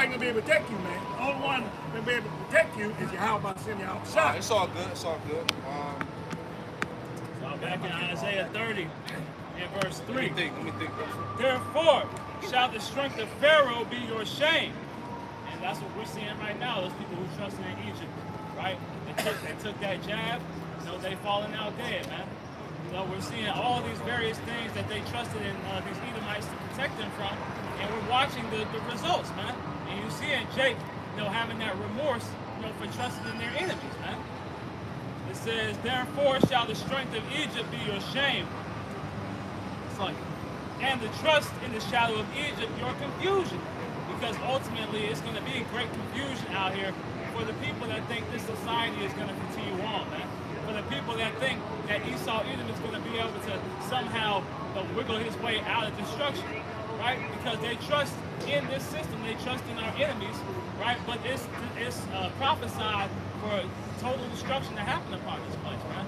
nobody gonna be able to protect you, man. The only one gonna be able to protect you is Yahweh Shem Yahweh. It's all good. It's all good. So back in Isaiah 30, in verse 3. Let me think. Therefore shall the strength of Pharaoh be your shame. And that's what we're seeing right now, those people who trusted in Egypt, right? They took that jab, you know, they falling out dead, man. So we're seeing all these various things that they trusted in these Edomites to protect them from, and we're watching the results, man. And you see in Jake, you know, having that remorse, you know, for trusting in their enemies, man. It says, therefore shall the strength of Egypt be your shame. It's like, and the trust in the shadow of Egypt your confusion. Because ultimately it's going to be great confusion out here for the people that think this society is going to continue on, man. For the people that think that Esau Edom is going to be able to somehow wiggle his way out of destruction, right? Because they trust in this system, they trust in our enemies, right? But it's prophesied for total destruction to happen upon this place, man.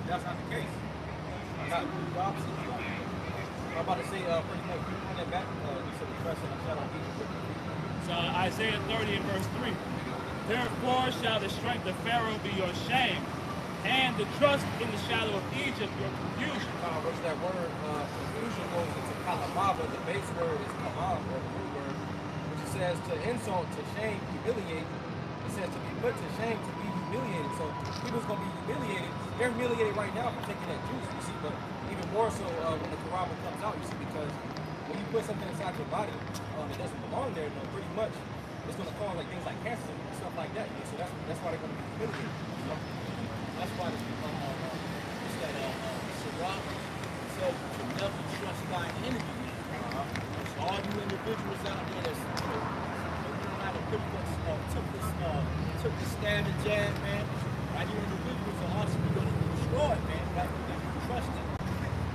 That's not the case. I'm about to say pretty much on that back, so the trust in the shadow of Egypt. So Isaiah 30 and verse 3. Therefore shall the strength of Pharaoh be your shame, and the trust in the shadow of Egypt your confusion. Which that word confusion goes into kalamaba. The base word is kamab, or the root word, which says to insult, to shame, humiliate. It says to be put to shame, to be humiliated. So people's gonna be humiliated. They're humiliated right now for taking that juice, you see, but even more so when the Quran comes out, you see, because when you put something inside your body that doesn't belong there, you know, pretty much it's going to cause like things like cancer and stuff like that. You know? So that's why they're going to be humiliated. You know? That's why it's that Sirach said to never trust thy enemy. So all you individuals out there that's took the stab and jab, man. Right, you individuals are ultimately going to be destroyed, man. Right, because you trust them,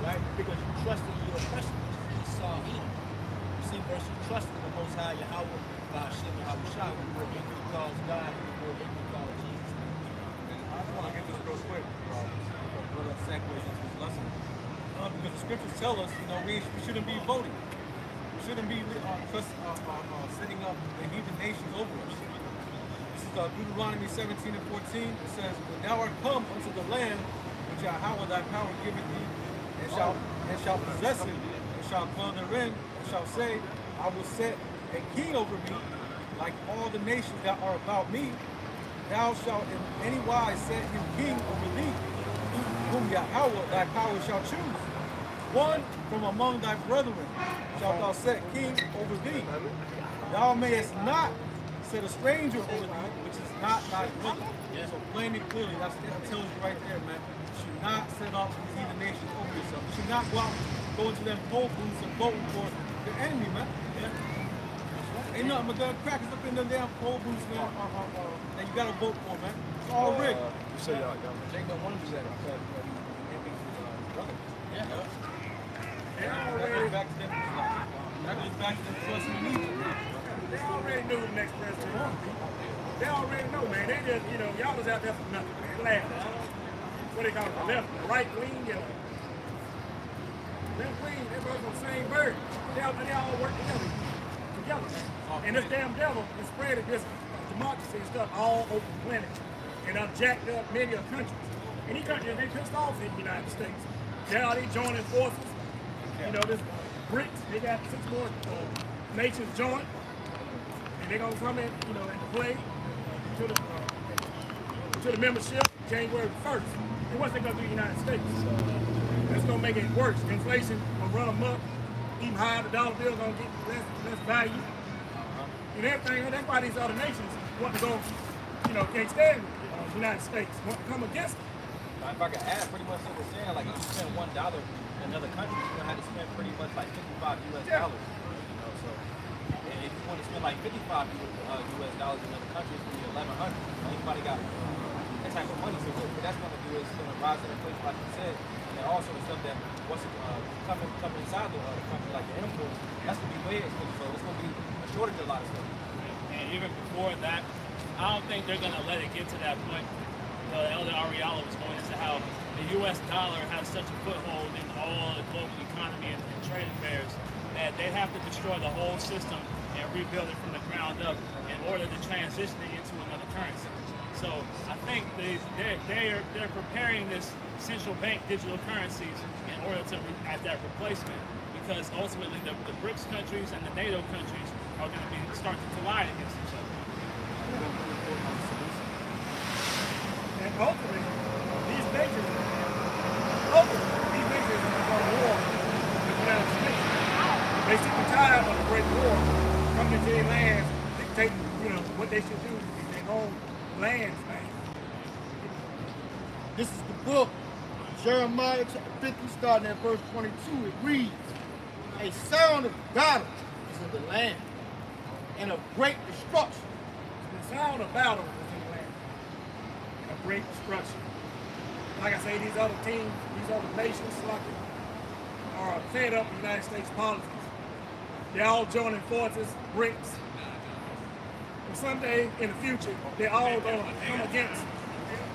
right? Because you trust in your oppressor, Esau Edom. You see, versus trusting the Most High Yahweh, God, Shem Yahweh Shai, when you ignorant calls God, and you ignorant calls Jesus. I just want to get this real quick, brother segues into this lesson, because the scriptures tell us, you know, we shouldn't be voting. We shouldn't be setting up the heathen nations over us. Deuteronomy 17 and 14, it says, when thou art come unto the land which Yahweh thy power giveth thee, and shall possess it, and shall dwell therein, and shall say, I will set a king over me, like all the nations that are about me. Thou shalt in any wise set him king over thee, whom Yahweh thy power shall choose. One from among thy brethren shalt thou set king over thee. Thou mayest not set a stranger over thee, which is not thy brother. Yeah. So plain and clearly, that tells you right there, man. You should not set up these heathen nations over yourself. You should not go out, go into them poll booths and voting for the enemy, man. Yeah. Ain't nothing but gun crackers up in them damn poll booths, man. That you gotta vote for, man. It's all rigged. You say y'all Jake don't want to do that because brother. Yeah. That goes back to them. That goes back to them trusting in Egypt. They already knew the next president was. They already know, man. They just, you know, y'all was out there for nothing, man. Laughing. What they call it, the left, the right wing, you know. Left wing, they both on the same bird. They all work together, man. And this damn devil is spreading this democracy and stuff all over the planet. And jacked up many of countries. And these countries, they pissed off in the United States. Now they joining forces. You know, this BRICS, they got 6 more nations joined. They're gonna come in, you know, and play to the membership January 1st. And what's they gonna do in the United States? That's gonna make it worse. Inflation gonna run amok, even higher. The dollar bill gonna get less value, and everything. That's why these other nations want to go, you know, can't stand the United States. Want to come against it. If I could add, pretty much what we're saying, like if you spend $1 in another country, you're gonna have to spend pretty much like $55 US. Yeah. You know, so. And if you want to spend like $55 US in another country, it's going to be $1,100. Anybody got that type of money? So what that's going to do is it's going to rise to the place, like you said. And then also the stuff that wants to come inside the country, like the imports, that's going to be way expensive. So it's going to be a shortage of a lot of stuff. And even before that, I don't think they're going to let it get to that point. Elder Ariala was going into how the U.S. dollar has such a foothold in all the global economy that they have to destroy the whole system and rebuild it from the ground up in order to transition it into another currency. So I think they're preparing this central bank digital currencies in order to as that replacement, because ultimately the BRICS countries and the NATO countries are going to be start to collide against each other. And ultimately, these nations are going to go to war with the United States. They sick and tired of the Great War coming into their lands, dictating, what they should do in their own lands, man. This is the book, Jeremiah chapter 50, starting at verse 22. It reads, "A sound of battle is in the land, and of great destruction." The sound of battle is in the land. A great destruction. Like I say, these other teams, these other nations, are fed up with United States politics. They're all joining forces, BRICS. And someday in the future, they're all going to come against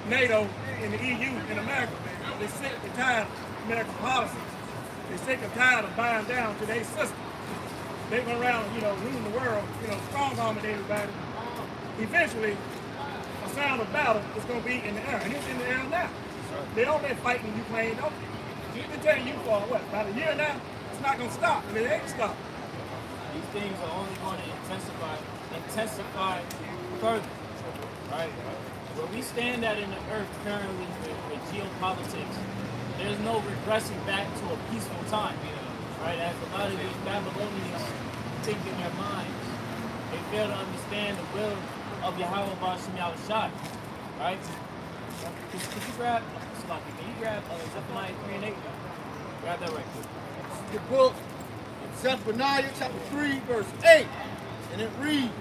NATO and the EU in America. They're sick and tired of American policies. They're sick and tired of buying down to their system. They go around, ruling the world, strong-arming everybody. Eventually, a sound of battle is going to be in the air, and it's in the air now. They're already fighting Ukraine. We've been telling you for, about a year now? It's not going to stop, and it ain't stopping. These things are only going to intensify further, right? Where we stand at in the earth currently with geopolitics, there's no regressing back to a peaceful time, right? As a lot of these Babylonians think in their minds, they fail to understand the will of Yahweh Ba'ashem Yahushai, right? Could you grab, Sloppy, can you grab Zephaniah 3 and 8? Grab that right quick. The book, Zephaniah chapter 3, verse 8, and it reads,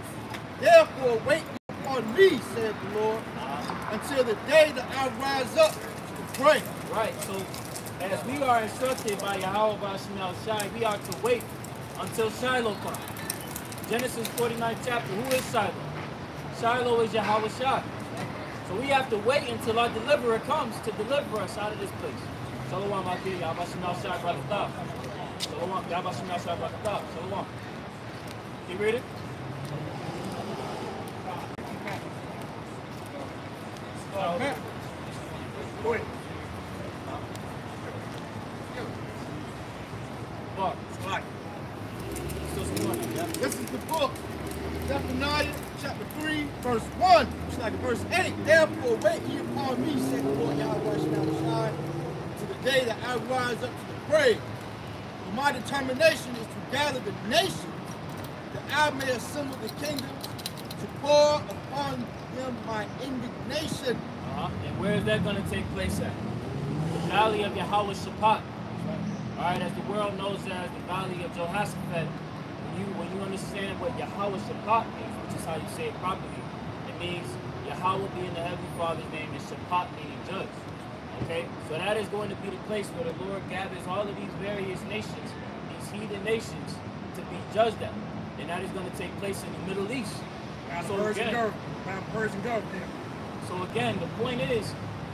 "Therefore wait upon me, said the Lord, until the day that I rise up to pray." Right, so as we are instructed by Yahweh Ba'ashem Yahushai, we are to wait until Shiloh comes. Genesis 49th chapter, who is Shiloh? Shiloh is Yahweh Shai. So we have to wait until our deliverer comes to deliver us out of this place. Shalom, Akir, Yahweh Ba'ashem Yahushai, Barakatah. Shalom, Yahweh Ba'ashem Yahushai, Barakatah. Shalom. Can you read it? Go ahead. Mark. Right. Still some money, yeah? This is the book, Zephaniah chapter 3, verse 1. It's like verse 8. "Therefore wait ye upon me, said the Lord Yahweh Shai, to the day that I rise up to pray. For my determination is to gather the nations, that I may assemble the kingdoms, to pour upon them my indignation." And where is that going to take place at? The valley of Yahweh Shaphat. Alright, as the world knows it as the valley of Jehoshaphat, when you understand what Yahweh Shaphat means, which is how you say it properly, it means Yahweh being the Heavenly Father's name and Shaphat meaning judge. Okay? So that is going to be the place where the Lord gathers all of these various nations, these heathen nations, to be judged at. And that is going to take place in the Middle East. So again, the point is,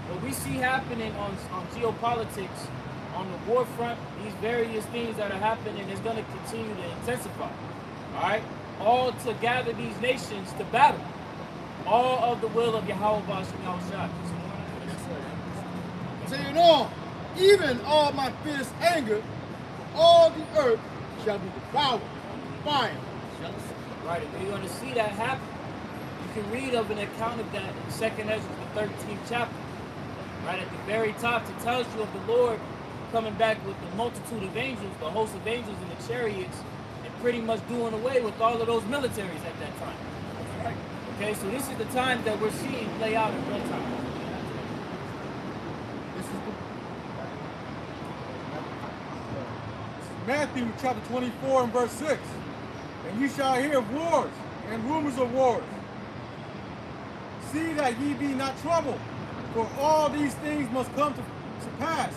what we see happening on geopolitics, on the war front, these various things that are happening is going to continue to intensify. All right? All to gather these nations to battle. All of the will of Yahweh Ba'ashem Yahushai. Saying on, "Even all my fierce anger, all the earth shall be devoured with fire." Right, and we're going to see that happen. You can read of an account of that in 2nd Ezra, the 13th chapter. Right at the very top, it tells you of the Lord coming back with the multitude of angels, the host of angels in the chariots, and pretty much doing away with all of those militaries at that time. Right? Okay, so this is the time that we're seeing play out in real time. This is Matthew chapter 24 and verse 6. "And ye shall hear of wars and rumors of wars. See that ye be not troubled, for all these things must come to pass,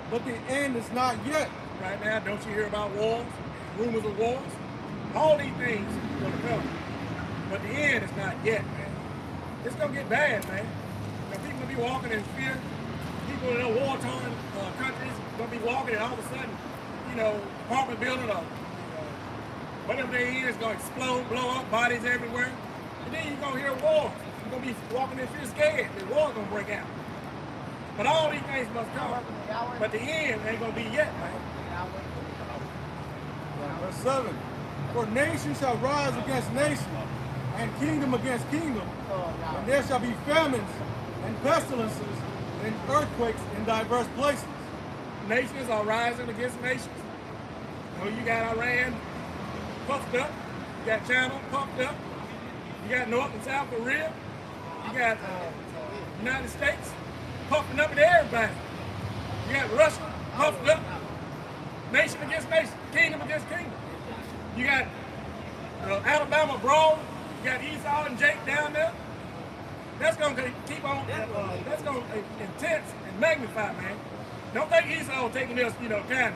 but the end is not yet." Right now, don't you hear about wars, rumors of wars? All these things are going to come. But the end is not yet, man. It's going to get bad, man. People will be walking in fear. People in a war-torn countries going to be walking, and all of a sudden, apartment building or Whatever they in, it's going to explode, blow up, bodies everywhere. And then you're going to hear war. You're going to be walking in fear scared. The war going to break out. But all these things must come. But the end ain't going to be yet, man. Verse 7. For nation shall rise against nation, and kingdom against kingdom, and there shall be famines and pestilences and earthquakes in diverse places. Nations are rising against nations. You know, you got Iran puffed up. You got China puffed up. You got North and South Korea. You got United States puffing up at everybody. You got Russia puffed up. Nation against nation. Kingdom against kingdom. You got Alabama brawl. You got Esau and Jake down there. That's going to keep on. That's going to intense and magnify, man. Don't think Esau taking this, kindness.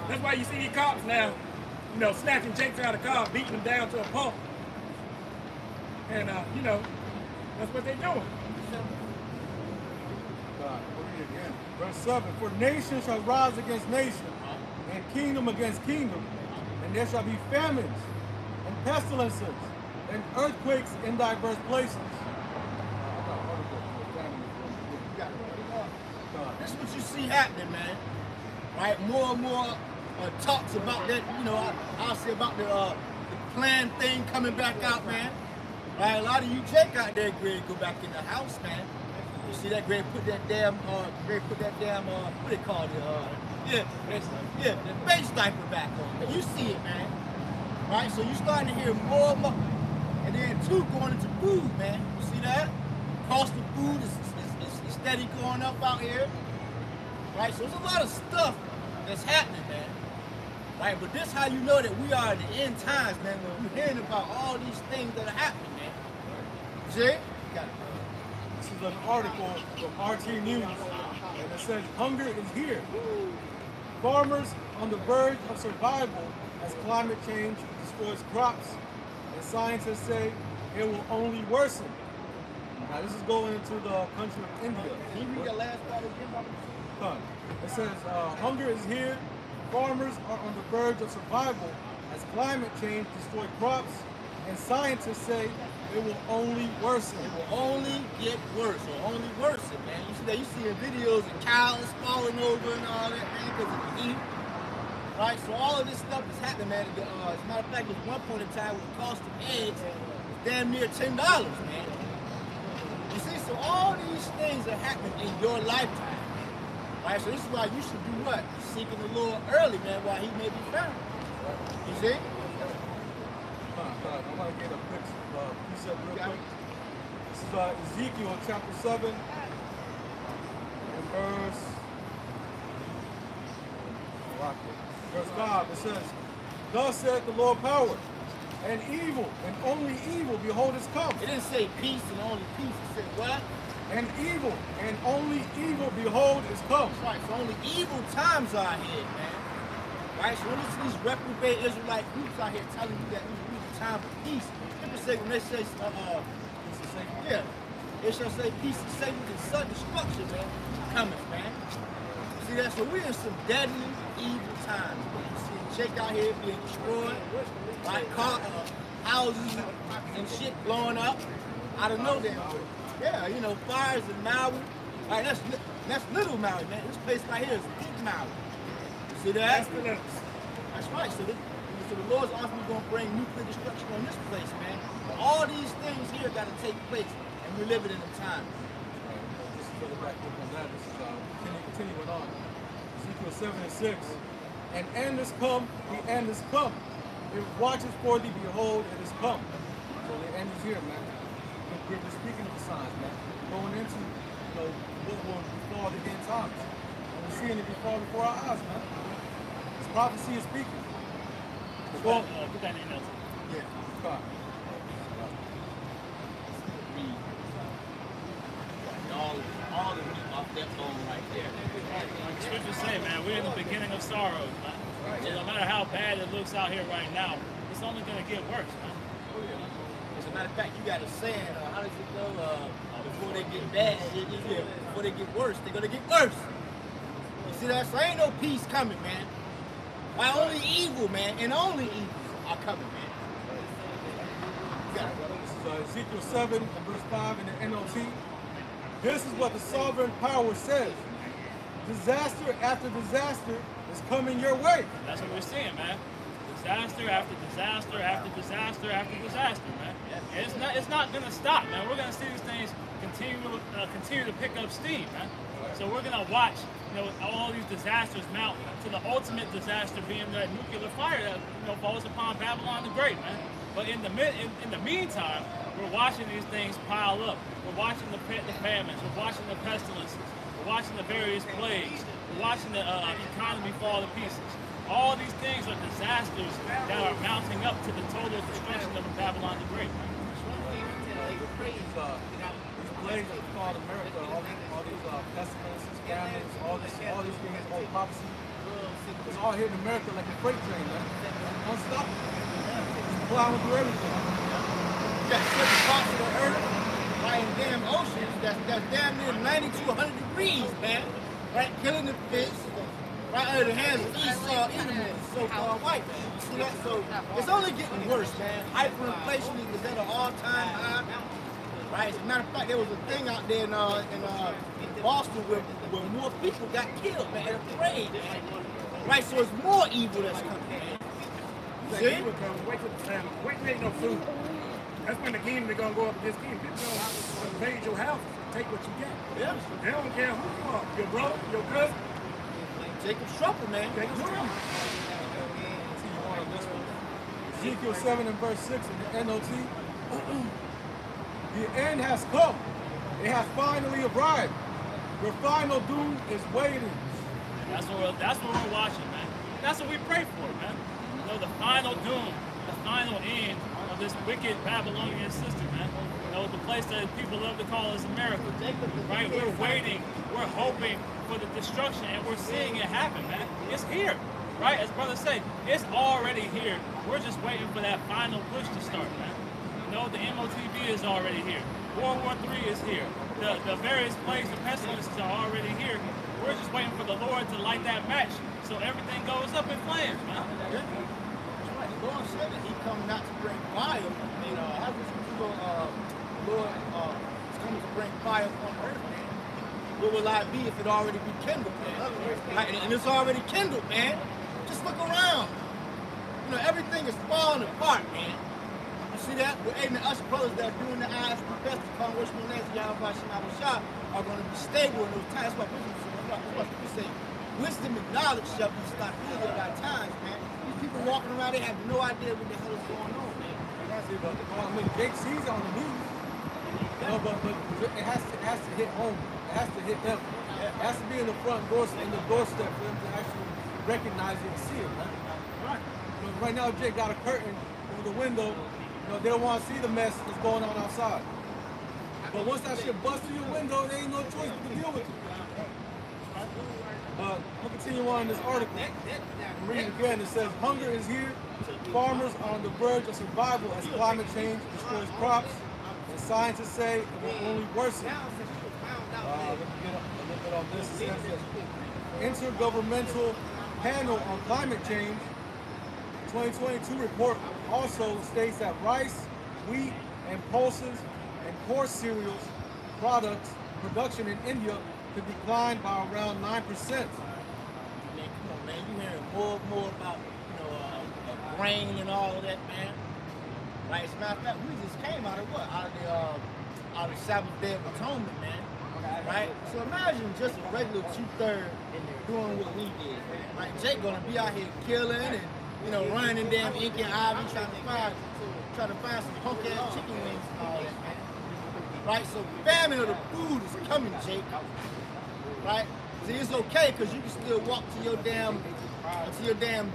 That's why you see these cops now, snatching Jakes out of the car, beating them down to a pulp. And that's what they're doing. Verse 7. For nation shall rise against nation, and kingdom against kingdom, and there shall be famines and pestilences and earthquakes in diverse places. This is what you see happening, man. Right? More and more talks about that, I'll say about the plan thing coming back out, man. Right? A lot of you check out there, Greg, go back in the house, man. You see that Greg put that damn, what they call it? The base diaper back on. And you see it, man. Right? So you're starting to hear more and more. And then two, going into food, man. You see that? Cost of food is steady going up out here. Right? So there's a lot of stuff that's happening, man. Right? But this how you know that we are at the end times, man, when we're hearing about all these things that are happening, man. Jay? Got it. This is an article from RT News, and it says, hunger is here. Farmers on the verge of survival as climate change destroys crops, and scientists say it will only worsen. Now this is going into the country of India. Can you read that last part again? It says, hunger is here. Farmers are on the verge of survival as climate change destroys crops, and scientists say it will only worsen. It will only get worse, or only worsen, man. You see videos of cows falling over and all that, man, because of the heat. Right, so all of this stuff is happening, man. As a matter of fact, at one point in time, with the cost of eggs, was damn near $10, man. You see, so all these things are happening in your lifetime. Right, so this is why you should do what? Seeking the Lord early, man, while he may be found. You see? I want to get a quick precept real quick. This is Ezekiel chapter 7 and verse 5. It says, thus saith the Lord power, and evil, and only evil, behold, is come. It didn't say peace and only peace. It said what? And evil, and only evil, behold, is come. That's right, so only evil times are ahead, man. Right, so when you see these reprobate Israelite groups out here telling you that this is the time for peace, people say, when they say, it shall say peace and safety and sudden destruction, man, coming, man. See that? So we're in some deadly, evil times, man. You see Jake out here being destroyed, right? Houses and shit blowing up out of nowhere. Yeah, fires in Maui. Right, that's little Maui, man. This place right here is big Maui. You see that? That's right. So the Lord's ultimately going to bring nuclear destruction on this place, man. But all these things here got to take place, and we're living in the time. This is further back on that. This is continuing on. Ezekiel 7 and 6. And end is come, the end is come. It watches for thee, behold, it is come. So the end is here, man. We're speaking of the signs, man. Going into, what will befall the end times. And we're seeing it before our eyes, man. This prophecy is speaking. Put that in there. Yeah. God. All the meat off that bone right there. Like the scriptures say, man, we're in the beginning of sorrows, man. So no matter how bad it looks out here right now, it's only going to get worse, man. As a matter of fact, you got a saying, how does it go? Before they get bad, before they get worse, they're going to get worse. You see that? So ain't no peace coming, man. Why only evil, man, and only evil. are coming, man. This is Ezekiel 7 and verse 5 in the NLT. This is what the sovereign power says. Disaster after disaster is coming your way. That's what we're seeing, man. Disaster after disaster after disaster after disaster, man. And it's not gonna stop, man. We're gonna see these things continue to pick up steam, man. So we're gonna watch, all these disasters mount to the ultimate disaster being that nuclear fire that falls upon Babylon the Great, man. But in the meantime, we're watching these things pile up. We're watching the famines. We're watching the pestilences. We're watching the various plagues. We're watching the economy fall to pieces. All these things are disasters that are mounting up to the total destruction of Babylon the Great. These plagues that called America, all these pestilences, famines, all these things, all prophecy, it's all hitting America like a freight train, man. Unstoppable. It's plowing through everything. You got certain parts of the earth, right in damn oceans, that's damn near 90 to 100 degrees, man. Right, killing the fish, right under the hands of Esau, Edom, so-called white man. You see that? So it's only getting worse, man. Hyperinflation is at an all-time high. Right? As a matter of fact, there was a thing out there in Boston where more people got killed, man, at a parade. Right? So it's more evil that's coming, man. See? Wait till ain't no food. That's when the kingdom is gonna go up against kingdom. People gonna invade your house, take what you get. Yeah. They don't care who you are. Your brother, your cousin. Jacob's trouble, man. Jacob's trouble. Ezekiel 7 and verse 6 in the NLT. The end has come. It has finally arrived. Your final doom is waiting. That's what we're watching, man. That's what we pray for, man. The final doom, the final end of this wicked Babylonian system, man. The place that people love to call us America, right? We're waiting, we're hoping for the destruction, and we're seeing it happen, man. It's here, right? As brother said, it's already here. We're just waiting for that final push to start, man. The MOTV is already here. World War III is here. The various plagues and pestilences are already here. We're just waiting for the Lord to light that match so everything goes up in flames, man. The Lord said that He come not to bring fire. How was Lord is coming to bring fire on earth, man? Where will I be if it already be kindled, man? Right? And it's already kindled, man. Just look around. Everything is falling apart, man. You see that? We're aiming at us brothers that are doing the eyes the best to come which one is Yahweh Shah are going to be stable in those times. That's what we say. Wisdom and knowledge shall be stopped easy at our times, man. These people walking around, they have no idea what the hell is going on, man. Jake sees on the news, but it has to hit home. It has to hit them. It has to be in the front doorstep, for them to actually recognize it and see it, man. Right. Right now, Jake got a curtain over the window. They don't want to see the mess that's going on outside. But once that shit busts through your window, there ain't no choice but to deal with it. We'll continue on in this article. I'm reading again. It says, hunger is here. Farmers are on the verge of survival as climate change destroys crops. And scientists say it will only worsen. Let me get a little bit on this. It says that Intergovernmental Panel on Climate Change 2022 report also states that rice, wheat, and pulses and coarse cereals products production in India could decline by around 9%. Man, come on, man. You hearing more about grain and all of that, man. Right? As a matter of fact, we just came out of what? Out of the Sabbath Day of Atonement, man. Right? So imagine just a regular 2/3 doing what we did. Right? Jake gonna be out here killing and running in damn Ink and Ivy trying to find some punk ass chicken wings and all that, man. Right? So famine of the food is coming, Jake. Right? See, it's okay because you can still walk to your damn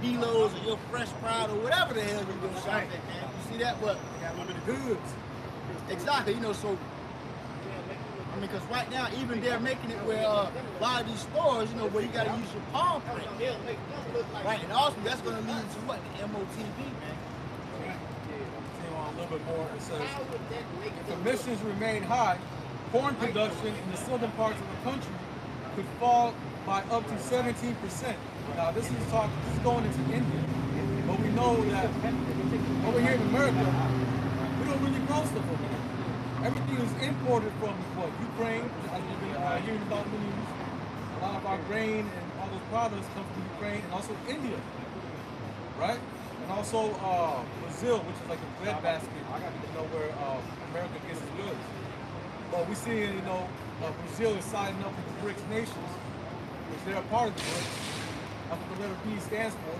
D-Lo's or your Fresh Pride or whatever the hell you're gonna shop at, man. You see that? But goods. Exactly. So because right now, even they're making it where a lot of these stores, where you got to use your palm print. Right, and also that's going to lead to what? The MOTV, man. Continue on a little bit more. It says, if emissions remain high, corn production in the southern parts of the country could fall by up to 17%. Now, this is going into India. But we know that over here in America, we don't really grow stuff over here. Everything is imported from what, Ukraine, as we've been hearing about in the news. A lot of our grain and all those products come from Ukraine and also India, right? And also Brazil, which is like a breadbasket, where America gets its goods. But we see, Brazil is signing up with the BRICS nations, which they're a part of the BRICS. That's what the letter B stands for.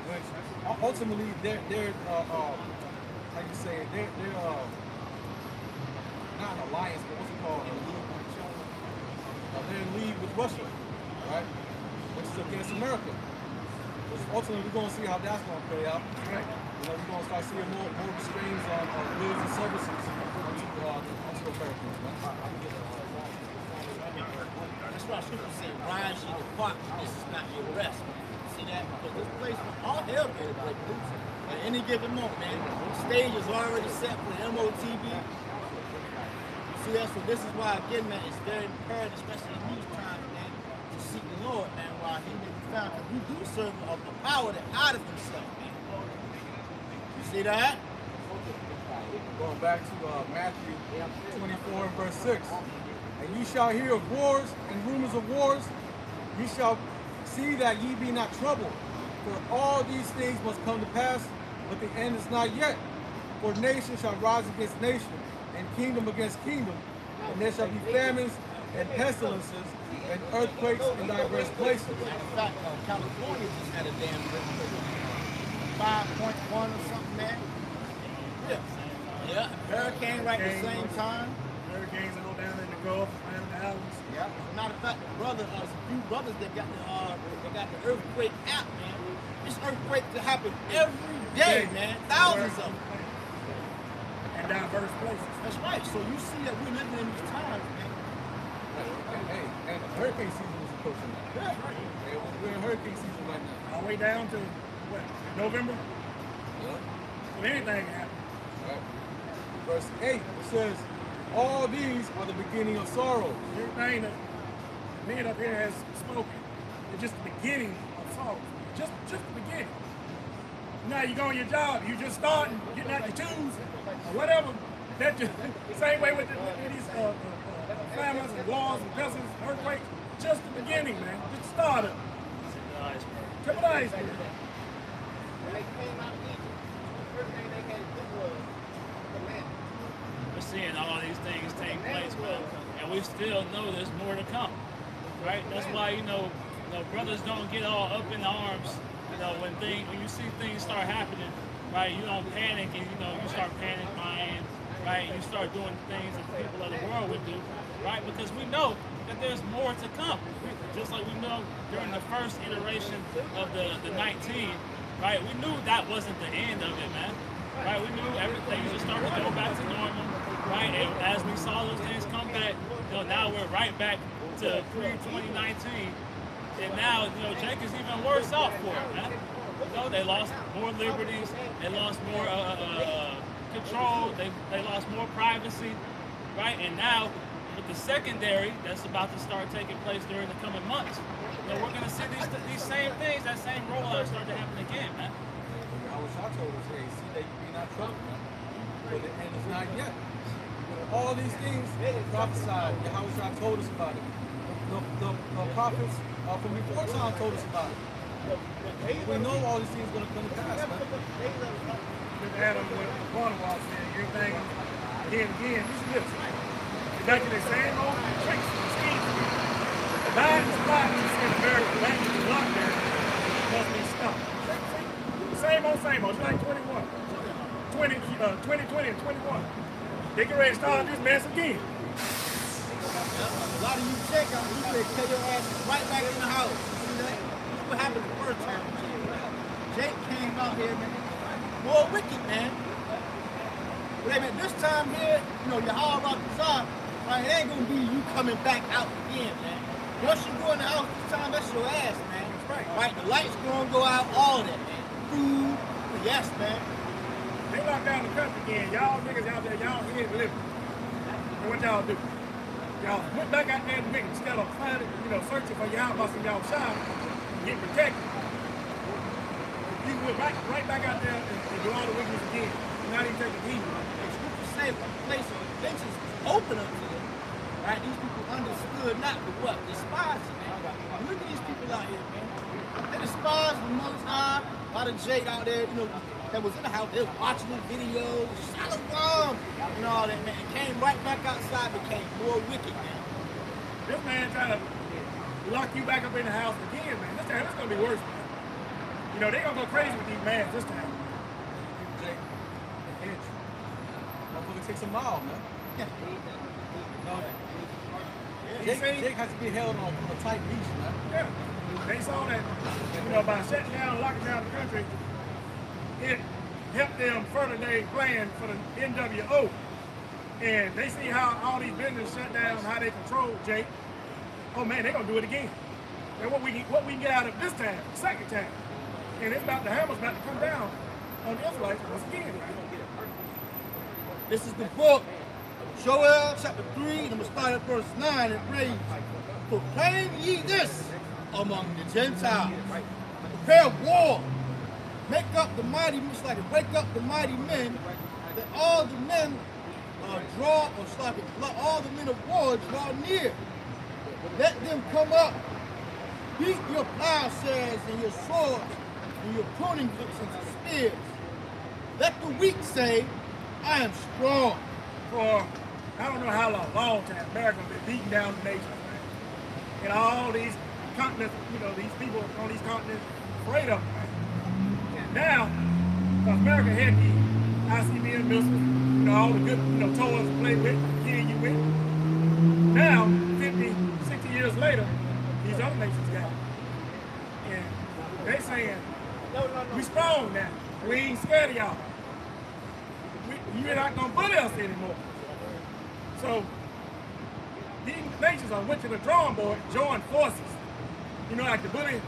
Which ultimately they're how you say it, they're not an alliance, but what's it called? They're in league with Russia, right? Which is against America. Which ultimately we're going to see how that's going to play out. Right? We're going to start seeing more restraints on goods and services onto Americans. That's why scripture say, rise ye depart, this is not your rest. See that? Because this place, all hell can break loose at any given moment, man. The stage is already set for the MOTB. See that? So this is why, again, man, it's very imperative, especially in these times, man, to seek the Lord, man, while he may be found. Because we do serve of the power that hideth himself, man. You see that? Going back to Matthew 24 and verse 6. And ye shall hear of wars and rumors of wars. Ye shall see that ye be not troubled. For all these things must come to pass, but the end is not yet. For nation shall rise against nation, and kingdom against kingdom. And there shall be famines and pestilences and earthquakes in diverse places. In fact, California just had a damn earthquake. 5.1 or something, man. Yeah. Yeah. Hurricane right at the same time. Hurricanes that go down in the Gulf, around the islands. Yeah. As a matter of fact, a few brothers that got the earthquake app, man. This earthquake to happen every day, man. Thousands of them. And diverse places. That's right. So you see that we're living in these times, man. Hey, and hurricane season is approaching now. Yeah, right. Hey, we're in hurricane season right now. All the way down to, what, November? Yeah. So anything can happen. Right. Verse 8, it says, all these are the beginning of sorrows. Everything that men up here has spoken is just the beginning of sorrows. Just the beginning. Now you go on your job, you just starting, getting out your tools, or whatever. That just, same way with these famines and wars and pestilence, earthquakes. Just the beginning, man. Just the start of it. Tip of the iceberg. We're seeing all these things take place, man, and we still know there's more to come, right? That's why, brothers don't get all up in arms, when you see things start happening, right? You don't panic and, you start panic buying, right? You start doing things that the people of the world would do, right? Because we know that there's more to come. Just like we know during the first iteration of the 19, right? We knew that wasn't the end of it, man. Right? We knew everything was starting to go back to normal, right? And as we saw those things come back, now we're right back to pre-2019. And now, Jake is even worse off for it, man. They lost more liberties, they lost more control, they lost more privacy, right? And now, with the secondary that's about to start taking place during the coming months, we're going to see these same things, that same rollout start to happen again, man. Yahweh told us, hey, see that you be not troubled, man. For the end is not yet. All these things prophesied, Yahweh told us about it. The prophets from before time told us about it. We know all these things are going to come to pass, man. Just Adam with Barnabas said, everything again, listen to this. You're back to the same old tricks and schemes. The Biden spots in America back to the lockdown must be stopped. Same old, it's like 2020 and 21. They get ready to start this mess again. A lot of you check out, you say, tell your ass right back in the house. See that? Look what happened the first time. Jake came out here, man. More wicked, man. But hey, man, this time here, Yahweh Rakazah, right, it ain't gonna be you coming back out again, man. Once you go in the house this time, that's your ass, man. Right? The lights gonna go out, all that, man. Food, yes, man. They locked down the country again. Y'all niggas out there, y'all ain't living. And what y'all do? Y'all went back out there and make instead of finding, searching for y'all busting y'all shop, get protected. You do it right back out there and do all the wickedness again. Not even taking heed. The scripture say a place of repentance was open unto them. Right? These people understood not but what? Despised it, man. Look at these people out here, man. They despise the Most High. A lot of Jade out there, you know, that was in the house, they was watching the videos, Shalom, and all that, man. It came right back outside, became more wicked, man. This man trying to lock you back up in the house again, man. This time it's gonna be worse, man. You know, they gonna go crazy with these mans this time. Jake, motherfucker takes a mile, man. Yeah. No, Jake has to be held on a tight leash, man. Yeah. They saw that, you know, by shutting down, locking down the country, it helped them further their plan for the NWO. And they see how all these businesses shut down, how they control Jake. Oh man, they're gonna do it again. And what we can get out of this time, the second time. And it's about, the hammer's about to come down on the Israelites once again. This is the book of Joel, chapter 3, and I'm going to start at verse 9. It reads, proclaim ye this among the Gentiles. Prepare war. Make up the mighty, just like wake up the mighty men, that all the men all the men of war draw near. Let them come up. Beat your plowshares and your swords and your pruning hooks into spears. Let the weak say, I am strong. For I don't know how long time America has been beating down the nation, man. And all these continents, you know, these people on these continents afraid of them, man. And now, because America had the ICBM missiles, you know, all the good, you know, toys to play with, kill you with. Now, 50, 60 years later, these other nations got it. And they saying, we strong now. We ain't scared of y'all. You're not gonna bully us anymore. So these nations are went to the drawing board, join forces. You know, like the bully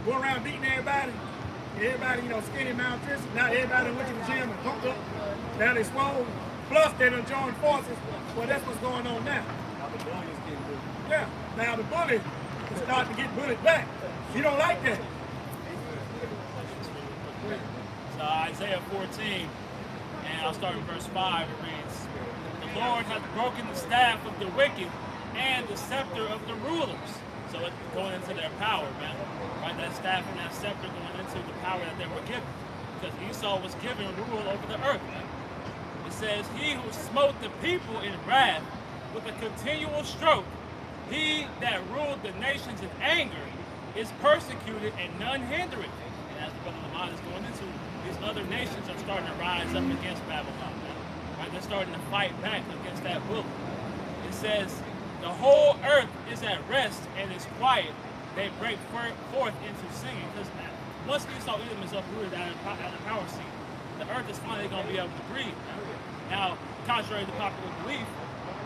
go around beating everybody. Everybody, you know, skinny, malnutrition. Now everybody went to the gym and pumped up. Now they swole. Plus they done joined forces. Well, that's what's going on now. Yeah. Now the bully is starting to get bullied back. You don't like that. So Isaiah 14, and I'll start in verse 5, it reads, the Lord hath broken the staff of the wicked and the scepter of the rulers. So it's going into their power, man. Right, that staff and that scepter going into the power that they were given. Because Esau was given rule over the earth, man. It says, he who smote the people in wrath with a continual stroke, he that ruled the nations in anger, is persecuted and none hinder it. And as Brother Lamont is going into, these other nations are starting to rise up against Babylon. Right? They're starting to fight back against that will. It says, the whole earth is at rest and is quiet. They break forth into singing. Because once Esau Edom is uprooted out of the power seat, the earth is finally going to be able to breathe. Now, contrary to popular belief,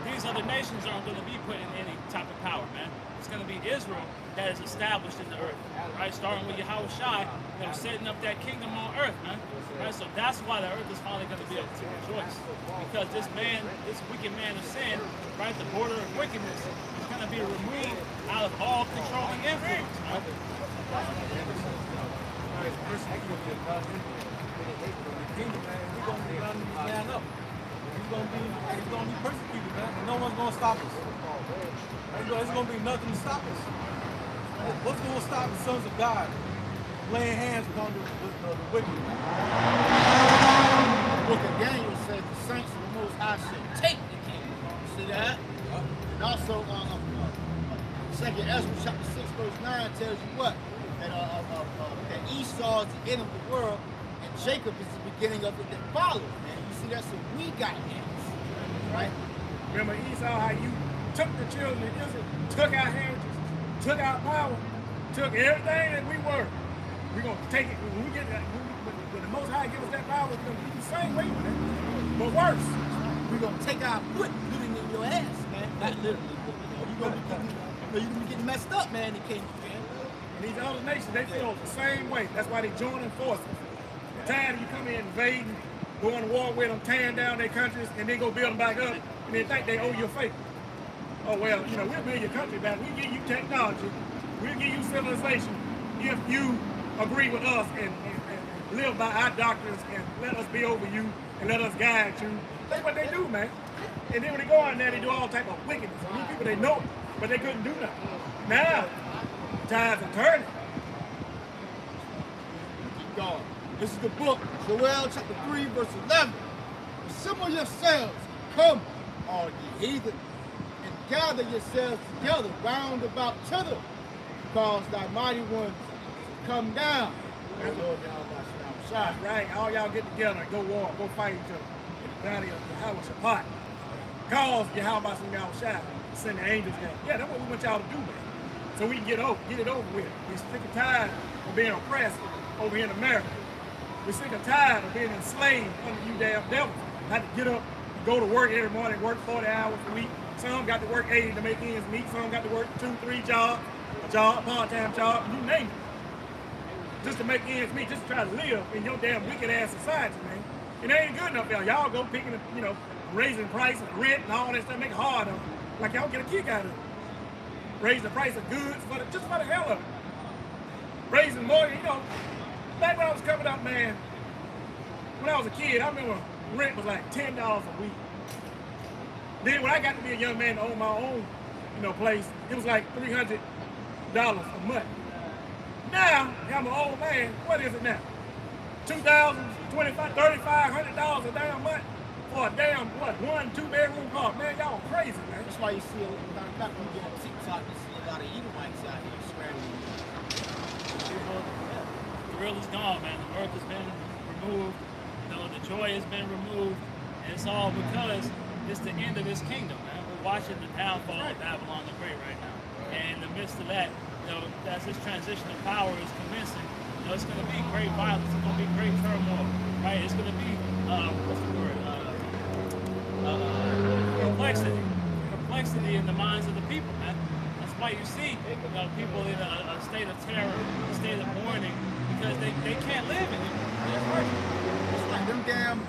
these other nations aren't going to be put in any type of power, man. It's going to be Israel that is established in the earth, right? Starting with Yahweh Shai, them setting up that kingdom on earth, man. Right? So that's why the earth is finally going to be able to rejoice. Because this man, this wicked man of sin, right, the border of wickedness, is going to be removed out of all controlling influence, right? He's gonna be persecuted, man, and no one's gonna stop us. There's gonna be nothing to stop us. What's gonna stop the sons of God laying hands upon the wicked? The book of Daniel says the saints of the Most High shall take the kingdom. You see that? And also, 2nd Ezra chapter 6 verse 9 tells you what? That Esau is the end of the world, and Jacob is the beginning of it that follows. Man, you see that? So we got hands, right? Remember Esau, how you took the children of Israel, took our heritage, took our power, took everything that we were. We're going to take it, when the Most High gives us that power, we're going to be the same way with it, but worse. We're going to take our foot and put it in your ass, man. Not literally, but you're going to be getting messed up, man, in the kingdom, man. And these other nations, they feel the same way. That's why they joining forces. Tired of you come in invading, going to war with them, tearing down their countries, and then go build them back up, and they think they owe you a favor. Oh, well, you know, we'll build your country back. We'll give you technology. We'll give you civilization if you agree with us and live by our doctrines and let us be over you and let us guide you. That's what they do, man. And then when they go out there, they do all type of wickedness. And these people, they know it, but they couldn't do nothing. Now, tides are turning. Keep going. This is the book, Joel chapter 3, verse 11. Assemble yourselves, come, all ye heathen, and gather yourselves together round about hither, because thy mighty ones come down. That's Lord Yahweh Shai. Right, all y'all get together and go war, go fight each other in the valley of Yahweh Shabbat. Cause Yahweh Shai send the angels down. Yeah, that's what we want y'all to do, man. So we can get it over with. We're sick and tired of being oppressed over here in America. We're sick and tired of being enslaved under you damn devils. Had to get up and go to work every morning, work 40 hours a week. Some got to work 80 to make ends meet. Some got to work 2, 3 jobs, a job, part-time job, you name it. Just to make ends meet, just to try to live in your damn wicked ass society, man. And it ain't good enough, y'all. Y'all go picking, raising price and rent and all that stuff, make it hard on them. Like y'all get a kick out of it. Raise the price of goods just for the hell of it. Raising more, back when I was coming up, man, when I was a kid, I remember rent was like $10 a week. Then when I got to be a young man to own my own, place, it was like $300 a month. Now, I'm an old man, what is it now? $2,000, $2,500, $3,500 a damn month for a damn, 1, 2 bedroom car. Man, y'all crazy, man. That's why you see a lot of back when you get on TikTok, you see a lot of Edomites out here swearing. The thrill is gone, man. The mirth has been removed. The joy has been removed. And it's all because it's the end of his kingdom, man. We're watching the downfall of Babylon the Great right now. And in the midst of that, as this transition of power is commencing, it's going to be great violence. It's going to be great turmoil, right? It's going to be, what's the word? Complexity in the minds of the people, man. That's why you see, people in a state of terror, a state of mourning, because they can't live anymore. It's like them damn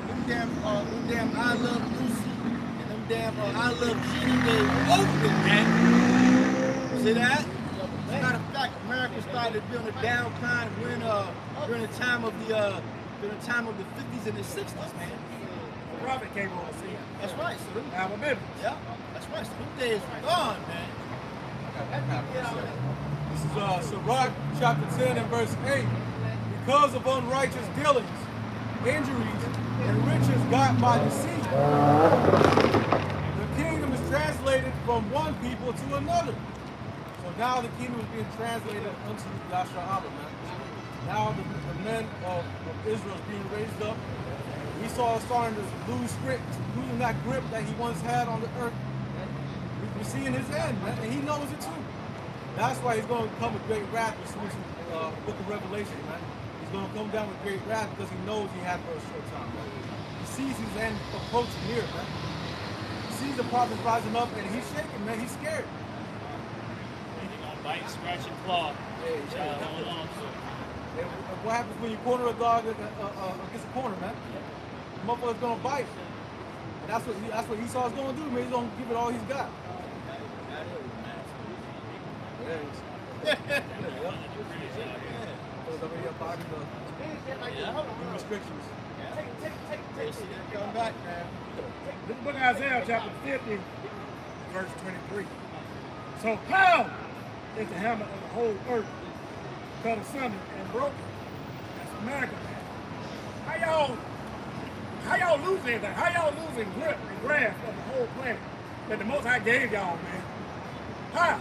I Love Lucy and them damn I Love Jeannie, they open, man. See that? As a matter of fact, America started doing a downtime during the time of the 50s and the 60s, man. The prophet came on the scene. That's right. So them, Now, business. yeah, that's right. So them days are gone, man. This is Sirach chapter 10 and verse 8. Because of unrighteous dealings, injuries, and riches got by deceit, the kingdom is translated from one people to another. So now the kingdom is being translated unto Yahshua, man. Now the men of Israel is being raised up. Esau is starting to losing that grip that he once had on the earth. We're seeing his end, man, and he knows it too. That's why he's going to come with great wrath as soon as the book of Revelation, man. He's going to come down with great wrath because he knows he had for a short time, man. He sees his end approaching near, man. He sees the prophets rising up, and he's shaking, man. He's scared. He's going to bite, scratch, and claw. Hold on to it. What happens when you corner a dog against a corner, man? The motherfucker's gonna bite. And that's what Esau's gonna do, man. He's gonna give it all he's got. Restrictions. Come back, man. This book of Isaiah chapter 50, verse 23. So power is the hammer of the whole earth, cut asunder and broken. That's America, man. How y'all losing everything? How y'all losing grip and grasp of the whole planet that the Most High gave y'all, man? How?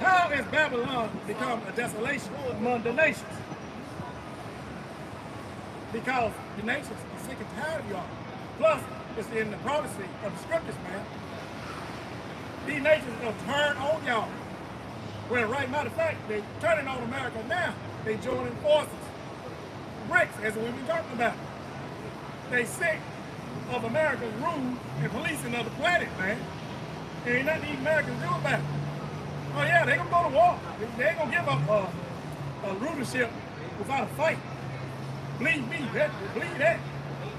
How has Babylon become a desolation among the nations? Because the nations are sick and tired of y'all. Plus, it's in the prophecy of the scriptures, man. These nations will turn on y'all. Well, right, matter of fact, they're turning on America now. They joining forces. BRICS, as we've been talking about. They sick of America's rule and policing of the planet, man. There ain't nothing these Americans do about it. Oh yeah, they gonna go to war. They ain't gonna give up a rulership without a fight. Believe me, believe that.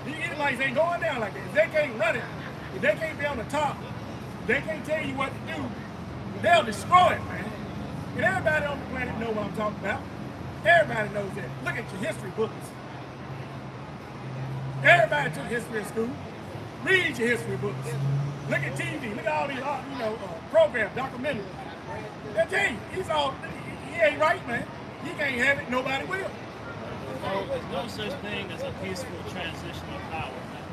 These Edomites ain't going down like that. If they can't run it, if they can't be on the top, if they can't tell you what to do, they'll destroy it, man. And everybody on the planet know what I'm talking about. Everybody knows that. Look at your history books. Everybody took history in school. Read your history books. Look at TV. Look at all these, programs, documentaries. They tell you, he ain't right, man. He can't have it. Nobody will. There's no such thing as a peaceful transition of power, man.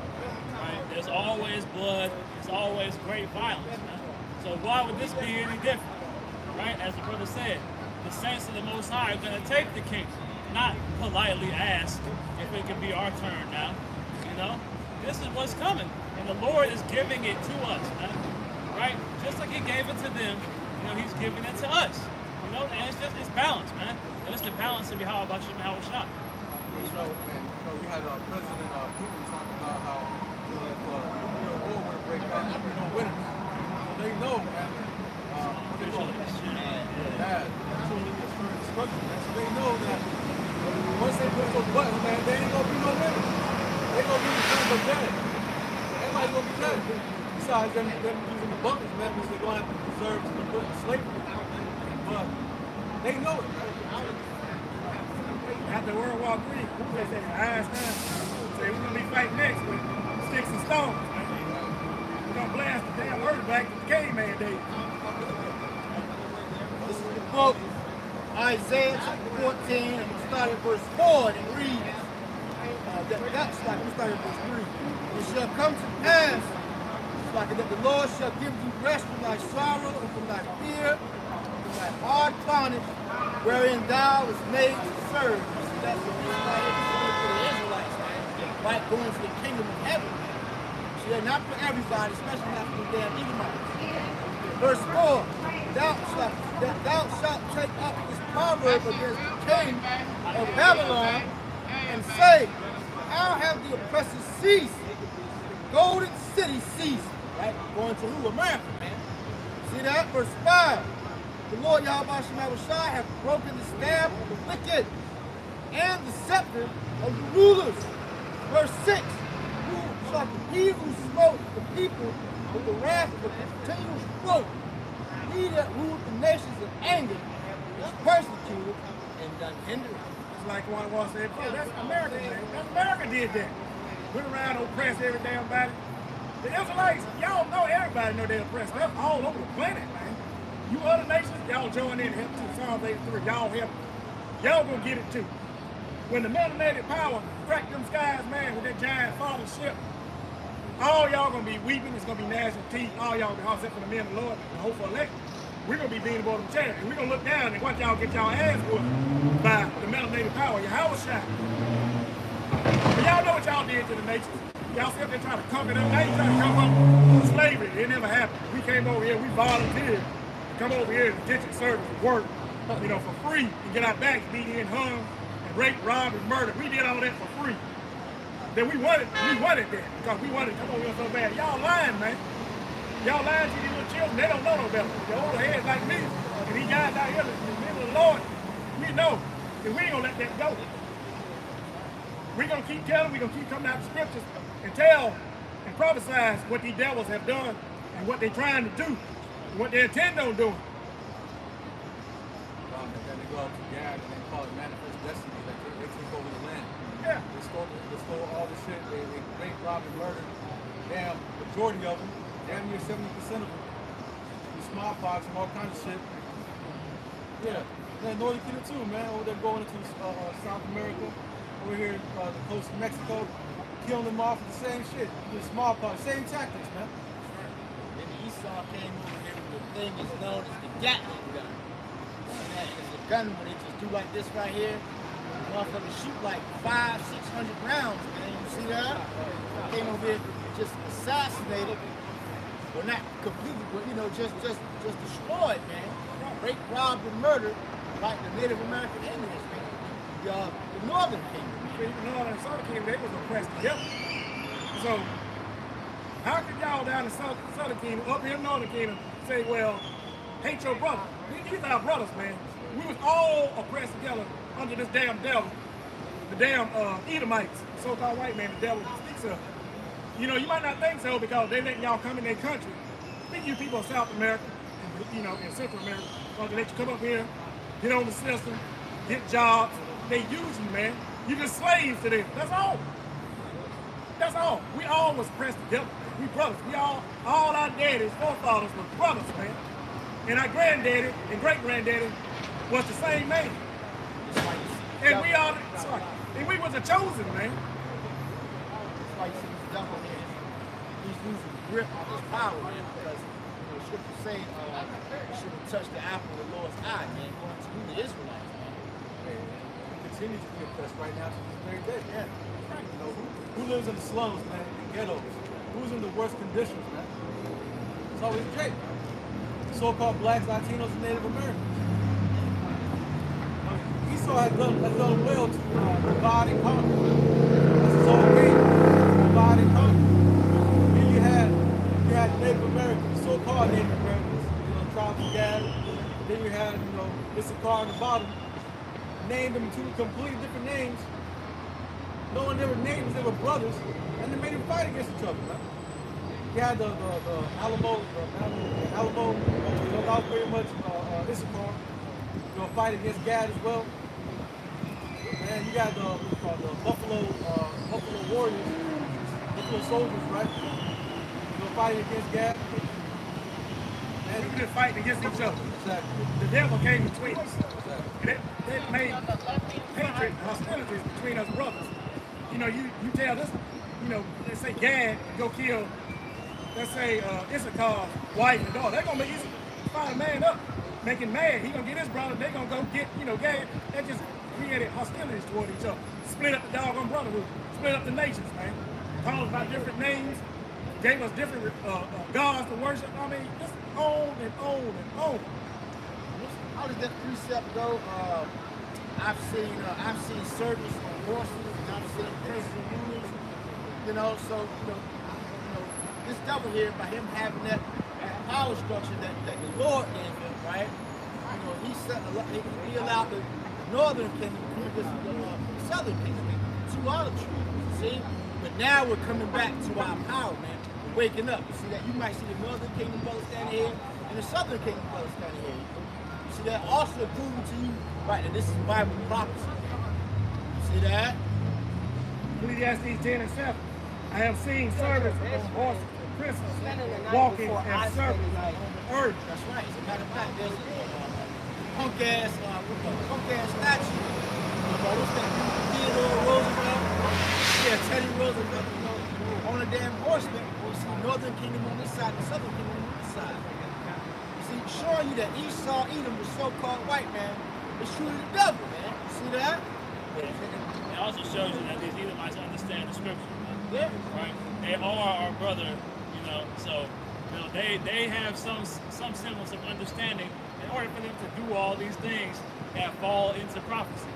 Right? There's always blood. There's always great violence, man. So why would this be any different? Right? As the brother said, the saints of the Most High are going to take the kingdom, not politely ask if it can be our turn now. You know, this is what's coming, and the Lord is giving it to us, man. Right? Just like He gave it to them, He's giving it to us. And it's balance, man. And it's the balance of how about you and how it's shot. We had President Putin talking about how if the war were to break out, we're gonna win it. So they know, man. What they call it? Bad. So they know that once they push those buttons, man, they ain't gonna be no winner. They gonna be the dead. Everybody's gonna be dead. Besides them using the bunkers, man, because they're gonna have to preserve to put in slavery. But they know it, man. After World War III, they say Einstein say we're gonna be fighting next with sticks and stones. We're gonna blast the damn earth back to the caveman days. This is the book, Isaiah chapter 14, and we start at verse 4, and it reads, we start at verse 3. It shall come to pass, that the Lord shall give thee rest from thy sorrow and from thy fear, from thy hard bondage, wherein thou was made to serve. That's the reason why it's only for the Israelites, man. Like going to the kingdom of heaven. So they're not for everybody, especially not for the damn Edomites. Verse 4, thou shalt take up this proverb against the king of Babylon and say, how have the oppressors ceased? The golden city ceased. Right? Going to who? America, man. See that? Verse 5. The Lord Yahweh Shai hath broken the staff of the wicked and the scepter of the rulers. Verse 6. He who smote the people with the wrath of a continual stroke, he that ruled the nations in anger, is persecuted and done hindered. It's like one was said, that's America, man. That's America did that. Went around and oppressed every damn body. The Israelites, y'all know, everybody know they're oppressed. They're all over the planet, man. You other nations, y'all join in and help too. Psalms 83, y'all help. Y'all gonna get it too. When the melanated power cracked them skies, man, with that giant falling ship, all y'all gonna be weeping. It's gonna be gnashing teeth. All y'all gonna be except for the men of the Lord, the hopeful elect. We're gonna be beating aboard them chairs. And we're gonna look down and watch y'all get y'all ass whooped by the melanated power. Yahweh Shai. But y'all know what y'all did to the nations. Y'all sit there trying to conquer them. Now you trying to come up with slavery. It never happened. We came over here, we volunteered to come over here to ditch and service and work, for free and get our backs beat in, hung, and raped, robbed, and murdered. We did all that for free. Then we wanted that because we wanted to come over here so bad. Y'all lying, man. Y'all lying to these little children. They don't know no better. The older heads like me, and these guys out here, the men of the Lord, we know. And we ain't gonna let that go. We're gonna keep telling, we're gonna keep coming out the scriptures and tell and prophesize what these devils have done and what they're trying to do and what they intend on doing. And then they go out to Gad and they call it manifest destiny, like they take over the land. Yeah. They stole all the shit, they raped, robbed, and murdered. Damn, majority of them, damn near 70% of them. The smallpox and all kinds of shit. Yeah. Then Northern Kingdom too, man. Over there going into South America, over here the coast of Mexico. Killing them off with the same shit, the smallpox, same tactics, man. Then Esau came over here with the thing is known as the Gatling gun. And it's a gun where they just do like this right here. The motherfuckers shoot like 500-600 rounds, man. You see that? Came over here and just assassinated. Well, not completely, but just destroyed, man. Raped, robbed, and murdered like the Native American Indians, man. The Northern Kingdom. Even Northern and Southern Kingdom, they was oppressed together. So, how could y'all down in Southern Kingdom, up here in Northern Kingdom, say, well, hate your brother? These are our brothers, man. We was all oppressed together under this damn devil, the damn Edomites, so-called white man, the devil speaks of. You might not think so because they letting y'all come in their country. Think you people of South America and you know, in Central America. They let you come up here, get on the system, get jobs. They use you, man. You just slaves to them. That's all. That's all. We all was pressed together. We brothers. We all our daddies, forefathers were brothers, man. And our granddaddy and great granddaddy was the same man. And we all, sorry, and we was a chosen, man. That's why you see this devil here. He's losing grip on his power, man, because the scriptures say you shouldn't touch the apple of the Lord's eye, man. Going to who the Israelites, man. We continue to be oppressed right now to this very day. Yeah. You know, who lives in the slums, man, in the ghettos? Who's in the worst conditions, man? It's always Jake. The so-called blacks, Latinos, and Native Americans. Esau has done well to divide and conquer. That's his whole game. Divide and conquer. Then you had Native Americans, so-called Native Americans, you know, tribes of Gad. Then you had, you know, Issachar on the bottom. Named them two completely different names. Knowing they were names, they were brothers, and they made them fight against each other, man. You had the Alamo, you know, that was pretty much Issachar. You know, fight against Gad as well. Man, you got the Buffalo Warriors, Buffalo Soldiers, right? You know, fighting against Gad. And we just fighting against each other. Exactly. The devil came between us. Exactly. And it made hatred, hostilities between us brothers. You know, you tell this, you know, they say Gad go kill, let's say Issachar's wife and daughter. They're gonna make find a man up, make him mad. He gonna get his brother. They gonna go get, you know, Gad. That just created hostilities toward each other. Split up the doggone brotherhood. Split up the nations, man. Called us by different names. Gave us different gods to worship. I mean, just on and on and on. How does that precept go? I've seen service on horses, and I've seen principal rulers. You know, so you know, this devil here, by him having that power structure that the Lord gave him, right? You know, he allowed the northern kingdom to against the southern kingdom. Two olive trees, see? But now we're coming back to our power, man. We're waking up. You see that? You might see the northern kingdom brothers standing here and the southern kingdom brothers standing here. You see that? Also proving to you, right, that this is Bible prophecy. You see that? Ecclesiastes 10 and 7. I have seen servants on horses and princes walking and serving on the earth. That's right. As a matter of fact, there's a punk ass statue. What's that? Theodore Roosevelt. Yeah, Teddy Roosevelt. You know, on a damn horseman. You see Northern Kingdom on this side, the Southern Kingdom on this side. You see, showing you that Esau, Edom, the so-called white man, is truly the devil, man. You see that? It also shows you that these Edomites understand the scripture. Yeah. Right? They are our brother, you know, so you know they have some semblance of understanding in order for them to do all these things that fall into prophecy.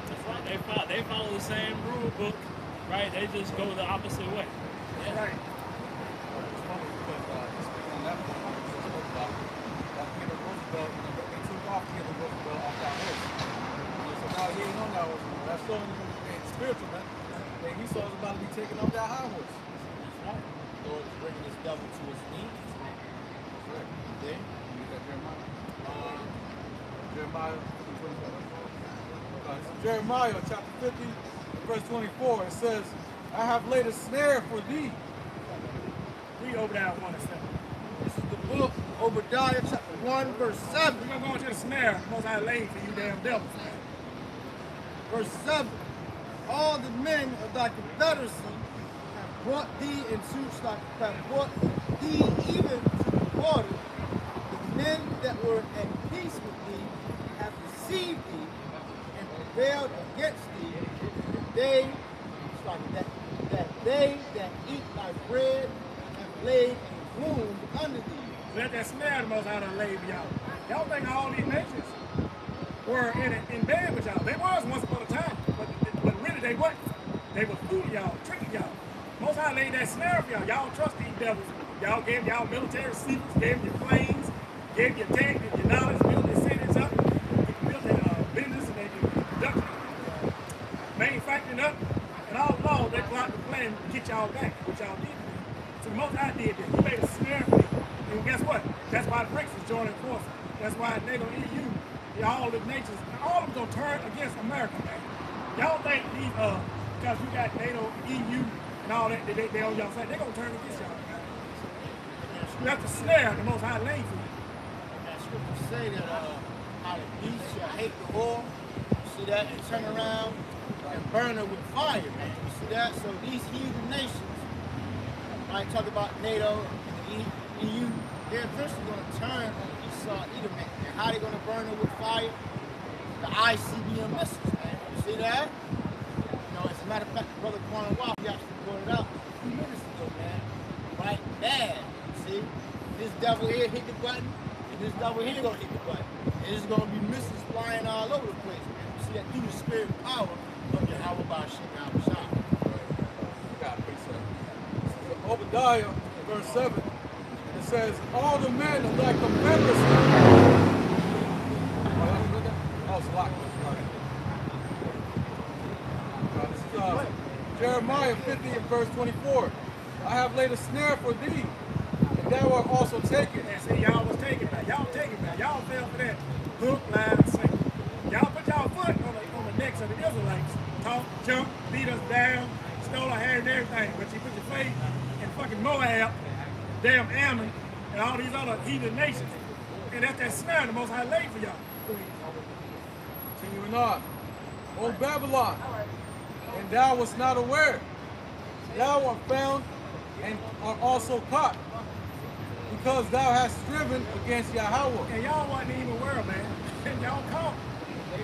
That's right. They follow the same rule book, right? They just go the opposite way. Yeah. Right. It's funny because speaking on that point, I just spoke about Theodore Roosevelt, they took off Theodore Roosevelt off that horse. So now he ain't on that horse. That's showing you being spiritual, man. And he saw us about to be taking off that high horse. That's right. The Lord is bringing this devil to his knees. That's right. Then, You got Jeremiah. Jeremiah 50, Jeremiah chapter 50, verse 24. It says, I have laid a snare for thee. Read over there 1 and 7. this is the book, Obadiah chapter 1, verse 7. We're going to go into the snare most I laid for you damn devils. Verse 7. All the men of thy confederacy have brought thee have brought thee even to the border. The men that were at peace with thee have deceived thee and prevailed against thee. They that eat thy bread have laid a wound under thee. Let that snare the most I done laid for y'all. Y'all think all these nations were in bed with y'all. They was once upon a time, but really they wasn't. They was fooling y'all, tricking y'all. Most I laid that snare for y'all. Y'all trust these devils. Y'all gave y'all military secrets, gave you planes, gave you tech, gave you knowledge, built their cities up, built their business, and they did production, manufacturing up, and all along they plotted the plan to get y'all back, what y'all did. So the most I did that, he made a snare for you. And guess what? That's why BRICS is joining forces. That's why NATO, EU, all the nations, all of them gonna turn against America, man. Y'all think these, because you got NATO, EU, and all that, they on y'all side, they gonna turn against y'all, man. You have to snare the Most High lane for you. That scripture say that how the beast shall hate the oil. You see that? And turn around and burn it with fire, man. You see that? So these heathen nations, I talk about NATO and the EU, they're eventually going to turn on Esau, Edom, and how they going to burn it with fire? The ICBM missiles, man. You see that? You know, as a matter of fact, Brother Quantum Watt, he actually brought it out a few minutes ago, man. Right? Bad. See? This devil here hit the button, and this devil here gonna hit the button. And there's gonna be missiles flying all over the place, man. You see that through the spirit and power of Yahweh Bashim Yahushua. God, please, sir. This is Obadiah, verse 7. It says, all the men of thy confederacy. Oh, it's locked. This is Jeremiah 50 and verse 24. I have laid a snare for thee, and thou art also taken. And see, y'all was taken back. Y'all taken back. Y'all fell for that hook, line, and sinker. Y'all put y'all foot on the necks of the Israelites. Talk, jump, beat us down, stole our hair and everything. But you put your faith in fucking Moab, damn Ammon, and all these other heathen nations. And that's that snare the Most High laid for y'all. Continuing on. O Babylon, and thou wast not aware. Thou art found and art also caught, because thou hast striven against Yahweh. And y'all wasn't even aware, man. And y'all caught.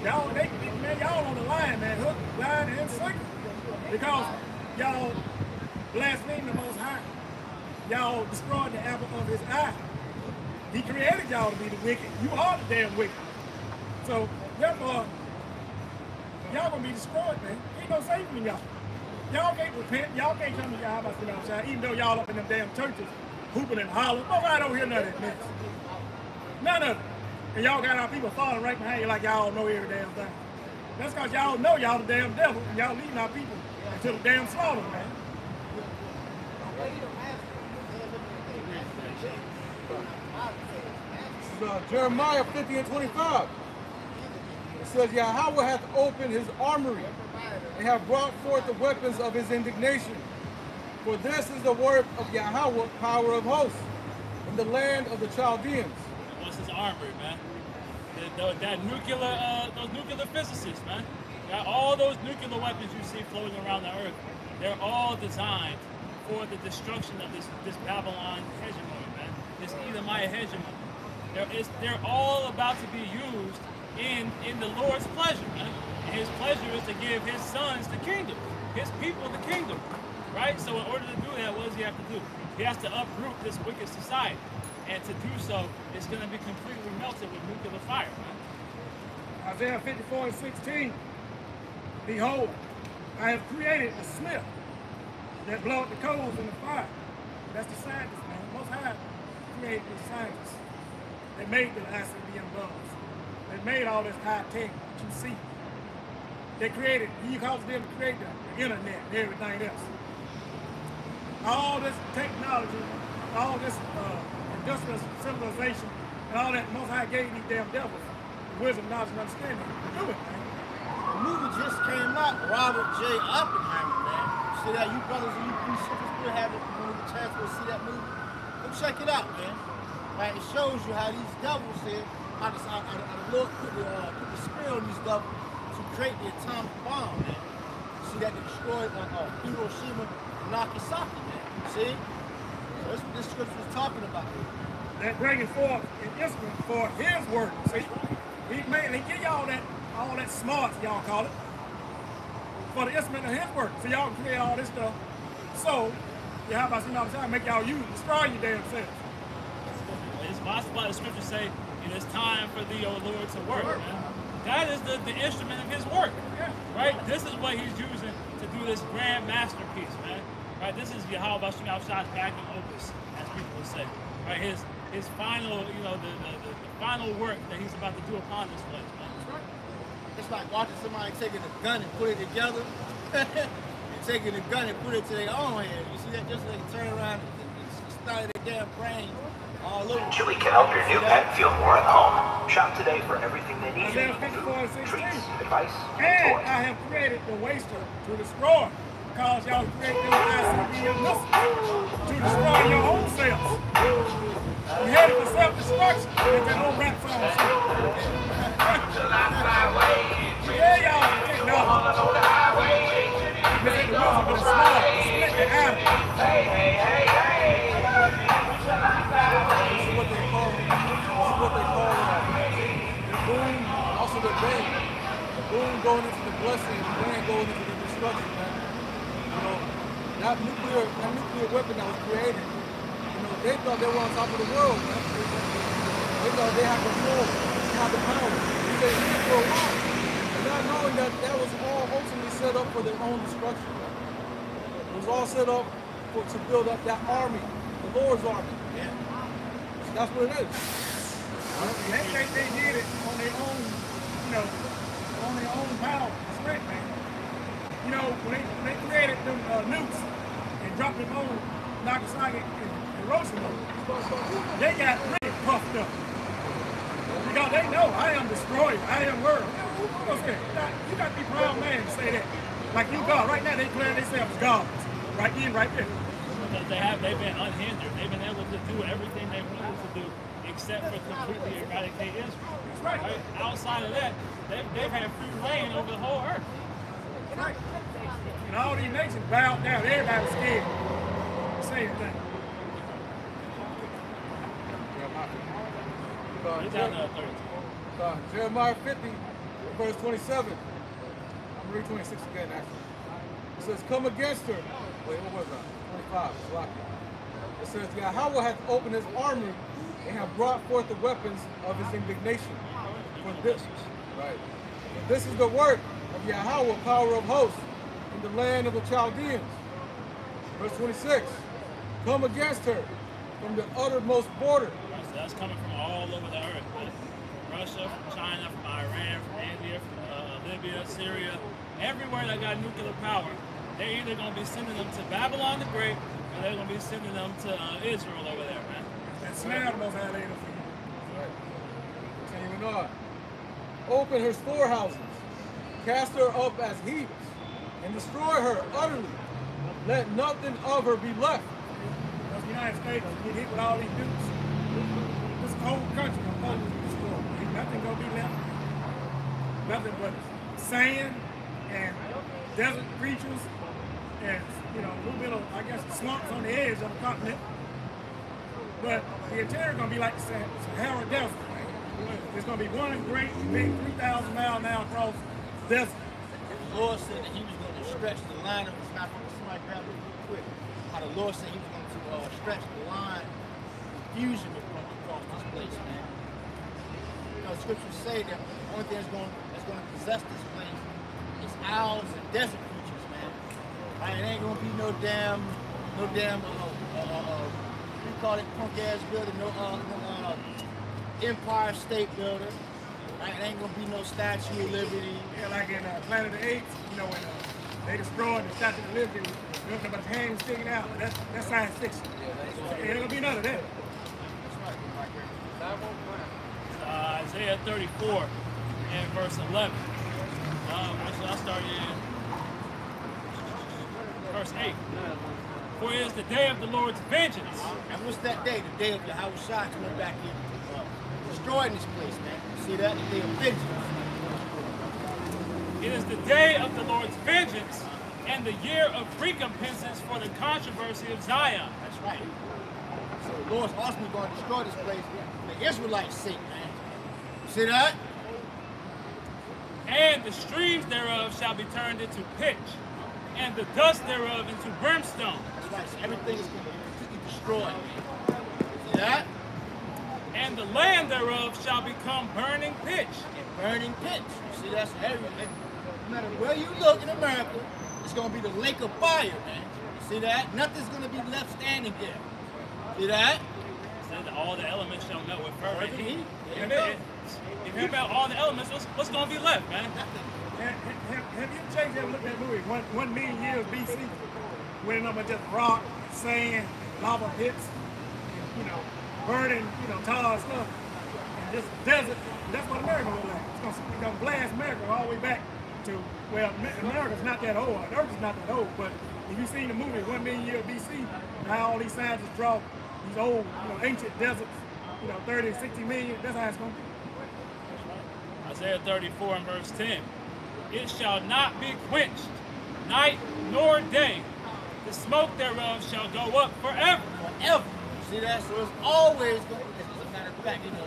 Y'all, man, y'all on the line, man. Hook, line, and sinker. Because y'all blasphemed the Most High. Y'all destroyed the apple of his eye. He created y'all to be the wicked. You are the damn wicked. So, therefore, y'all gonna be destroyed, man. Ain't no saving y'all. Y'all can't repent. Y'all can't come to Yahweh, even though y'all up in them damn churches, hooping and hollering. Nobody don't hear none of that mess. None of it. And y'all got our people falling right behind you like y'all know every damn thing. That's because y'all know y'all the damn devil, and y'all leading our people into the damn slaughter, man. This is Jeremiah 50 and 25. It says, Yahweh hath opened his armory, and have brought forth the weapons of his indignation. For this is the work of Yahweh, power of hosts, in the land of the Chaldeans. What's his armory, man? That nuclear, those nuclear physicists, man. Got all those nuclear weapons you see floating around the earth. They're all designed for the destruction of this Babylon hegemony, man. This Edomite hegemony. They're all about to be used in the Lord's pleasure, man. And his pleasure is to give his sons the kingdom, his people the kingdom, right? So in order to do that, what does he have to do? He has to uproot this wicked society. And to do so, it's going to be completely melted with nuclear fire, man. Isaiah 54 and 16. Behold, I have created a smith that bloweth the coals in the fire. That's the scientists, man. Most High created the scientists. They made the ICBM bombs. They made all this high tech that you see. They created, he caused them to create the internet and everything else. All this technology, all this industrial civilization, and all that Most High gave these damn devils the wisdom, knowledge, and understanding to do it, man. The movie just came out, Robert J. Oppenheimer, man. See that? You brothers and you sisters still haven't had the chance to see that movie? Go check it out, man. Right? It shows you how these devils here, how the Lord put the spirit on these devils to create the atomic bomb, man. See that they destroyed Hiroshima and Nagasaki, man. See? So that's what this scripture is talking about. That bringing forth an instrument for his work. See? He give y'all all that smarts, y'all call it, for the instrument of his work. So y'all can create all this stuff. So, how about you make y'all use it, destroy your damn selves. It's possible the scriptures say it is time for thee, O Lord, to work, man. That is the instrument of his work, right? This is what he's using to do this grand masterpiece, man. Right? This is Yahweh Bashim Yahushai's magnum opus, as people would say. Right? His final, the final work that he's about to do upon this place, man. It's like watching somebody taking a gun and put it together, and taking a gun and put it to their own hand. You see that? Just like turn around and start their damn brain all over. Chewy can help your new pet feel more at home. Shop today for everything they need. Isaiah 54:16. Treats, advice, And and toys. I have created the waster to destroy. Because y'all create them ICBM missiles to destroy your own selves. You're headed for self-destruction. There's that old rap song. Yeah, y'all can't know. This ain't the music, but it's small. Split the atom. This is what they call it. The boom, also the bang. The boom going into the blessing, the bang going into the destruction, man. You know, that nuclear weapon that was created, you know, they thought they were on top of the world, man. They thought they had control, they had the power. They did for a while. And not knowing that that was all ultimately set up for their own destruction, man. It was all set up to build up that army, the Lord's army. Yeah. That's what it is. They think they did it on their own, you know, on their own power, strength, man. You know, when they created them nukes and dropped them on Nagasaki and Hiroshima, they got really puffed up. Because they know I am destroyed, I am world. Okay, you got to be proud man to say that. Like you God, right now they declare themselves gods. Right in, right there. Because they've been unhindered. They've been able to do everything they wanted to do except for completely eradicate Israel. That's right. Outside of that, they've had free reign over the whole earth. That's right. And all these nations bowed down. Everybody was scared. Same thing. It's down to 32. Jeremiah 50, verse 27. I'm reading 26 again, actually. It says, come against her. Wait, what was that? 25. Slocky. It says, Yahweh hath opened his armory and hath brought forth the weapons of his indignation. For this, right. For this is the work of Yahweh, power of hosts, in the land of the Chaldeans. Verse 26. Come against her from the uttermost border. So that's coming from all over the earth. From Russia, from China, from Iran, from India, from Libya, Syria. Everywhere that got nuclear power, they're either going to be sending them to Babylon the Great, or they're going to be sending them to Israel over there, man. That snare the most high later for you. Right. Continuing on. Open her storehouses, cast her up as heaps, and destroy her utterly. Let nothing of her be left. Because the United States get hit with all these nukes. This whole country is supposed to be destroyed. Ain't nothing going to be left. Nothing but sand and desert creatures and, you know, a little bit of, I guess, slumps on the edge of the continent. But the interior is going to be like the Sahara Desert. It's going to be one great big 3,000 mile now across desert. The Lord said that he was going to stretch the line of his mouth. Somebody grab it real quick. How the Lord said he was going to stretch the line of fusion across this place, man. You know, scriptures say that the only thing that's going to possess this place is owls and desert creatures, man. Right? It ain't going to be no damn, what do you call it, punk ass building, no Empire State Builder. Right? It ain't gonna be no Statue of Liberty. Yeah, like in Planet of the Apes, you know, when they destroyed the Statue of Liberty, nothing but hands sticking out. That's science fiction. Yeah, ain't gonna be none of that. Isaiah 34 and verse 11. Actually, I'll start in verse 8. For it is the day of the Lord's vengeance. And what's that day? The day of Yahweh Shai coming back in, destroying this place, man. You see that? The day of vengeance. It is the day of the Lord's vengeance and the year of recompenses for the controversy of Zion. That's right. So the Lord's ultimately going to destroy this place. The Israelites sink, man. You see that? And the streams thereof shall be turned into pitch, and the dust thereof into brimstone. That's right. So everything is going to be completely destroyed, man. See that? And the land thereof shall become burning pitch. And burning pitch. You see, that's everything. No matter where you look in America, it's going to be the lake of fire, man. You see that? Nothing's going to be left standing there. See that? Said that all the elements shall melt with fervent heat. If you melt all the elements, what's going to be left, man? Have you checked and looked at that movie, 1 million years BC? When it just rock, sand, lava pits, you know, burning, you know, tar stuff, and just desert. That's what America looks like. It's gonna blast America all the way back to, well, America's not that old. Earth is not that old, but if you've seen the movie 1 million years BC, and how all these scientists draw these old, you know, ancient deserts, you know, 30 and 60 million, that's how it's gonna be. Isaiah 34 and verse 10. It shall not be quenched, night nor day. The smoke thereof shall go up forever. Forever. See that? So it's always going to, as a matter of fact, you know,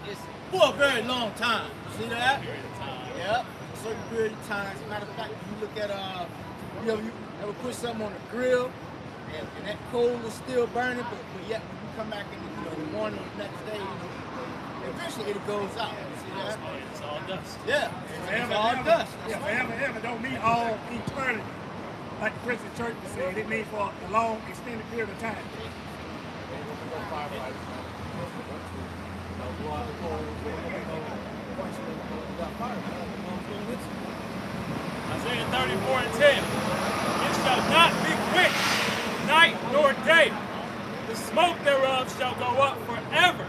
it's for a very long time. See that? Period of time. Yep. A certain period of time. As a matter of fact, if you look at, you know, you ever put something on the grill, and that coal is still burning, but yet when you come back in the, you know, the morning or the next day, you know, eventually it goes out. See that? It's all dust. Yeah. Forever, It's all ever. dust. Yeah, forever, ever don't mean all eternity. Like the Christian church said, it means for a long, extended period of time. Isaiah 34 and 10. It shall not be quenched, night nor day. The smoke thereof shall go up forever.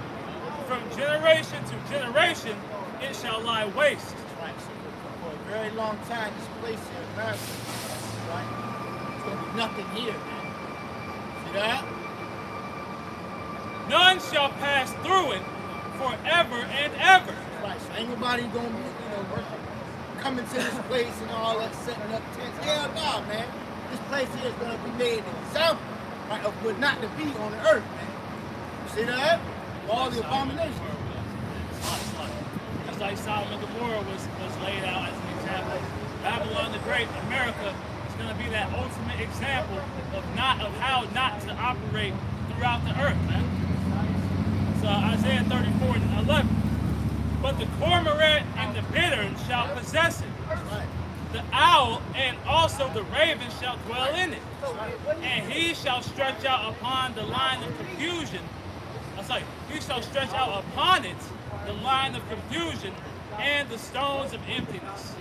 From generation to generation, it shall lie waste. Right. So for a very long time, this place here in America, right? There's gonna be nothing here, man. See that? None shall pass through it forever and ever. Right. So ain't nobody gonna be, you know, coming to this place and all that, setting up tents. Hell no, man. This place here is gonna be made an example, right, of what not to be on the earth, man. You see that? All the abominations. Just like Sodom and Gomorrah was laid out as an example. Babylon the Great, America, is going to be that ultimate example of how not to operate throughout the earth, man. So Isaiah 34 and 11. But the cormorant and the bittern shall possess it. The owl and also the raven shall dwell in it. And he shall stretch out upon the line of confusion. He shall stretch out upon it the line of confusion and the stones of emptiness.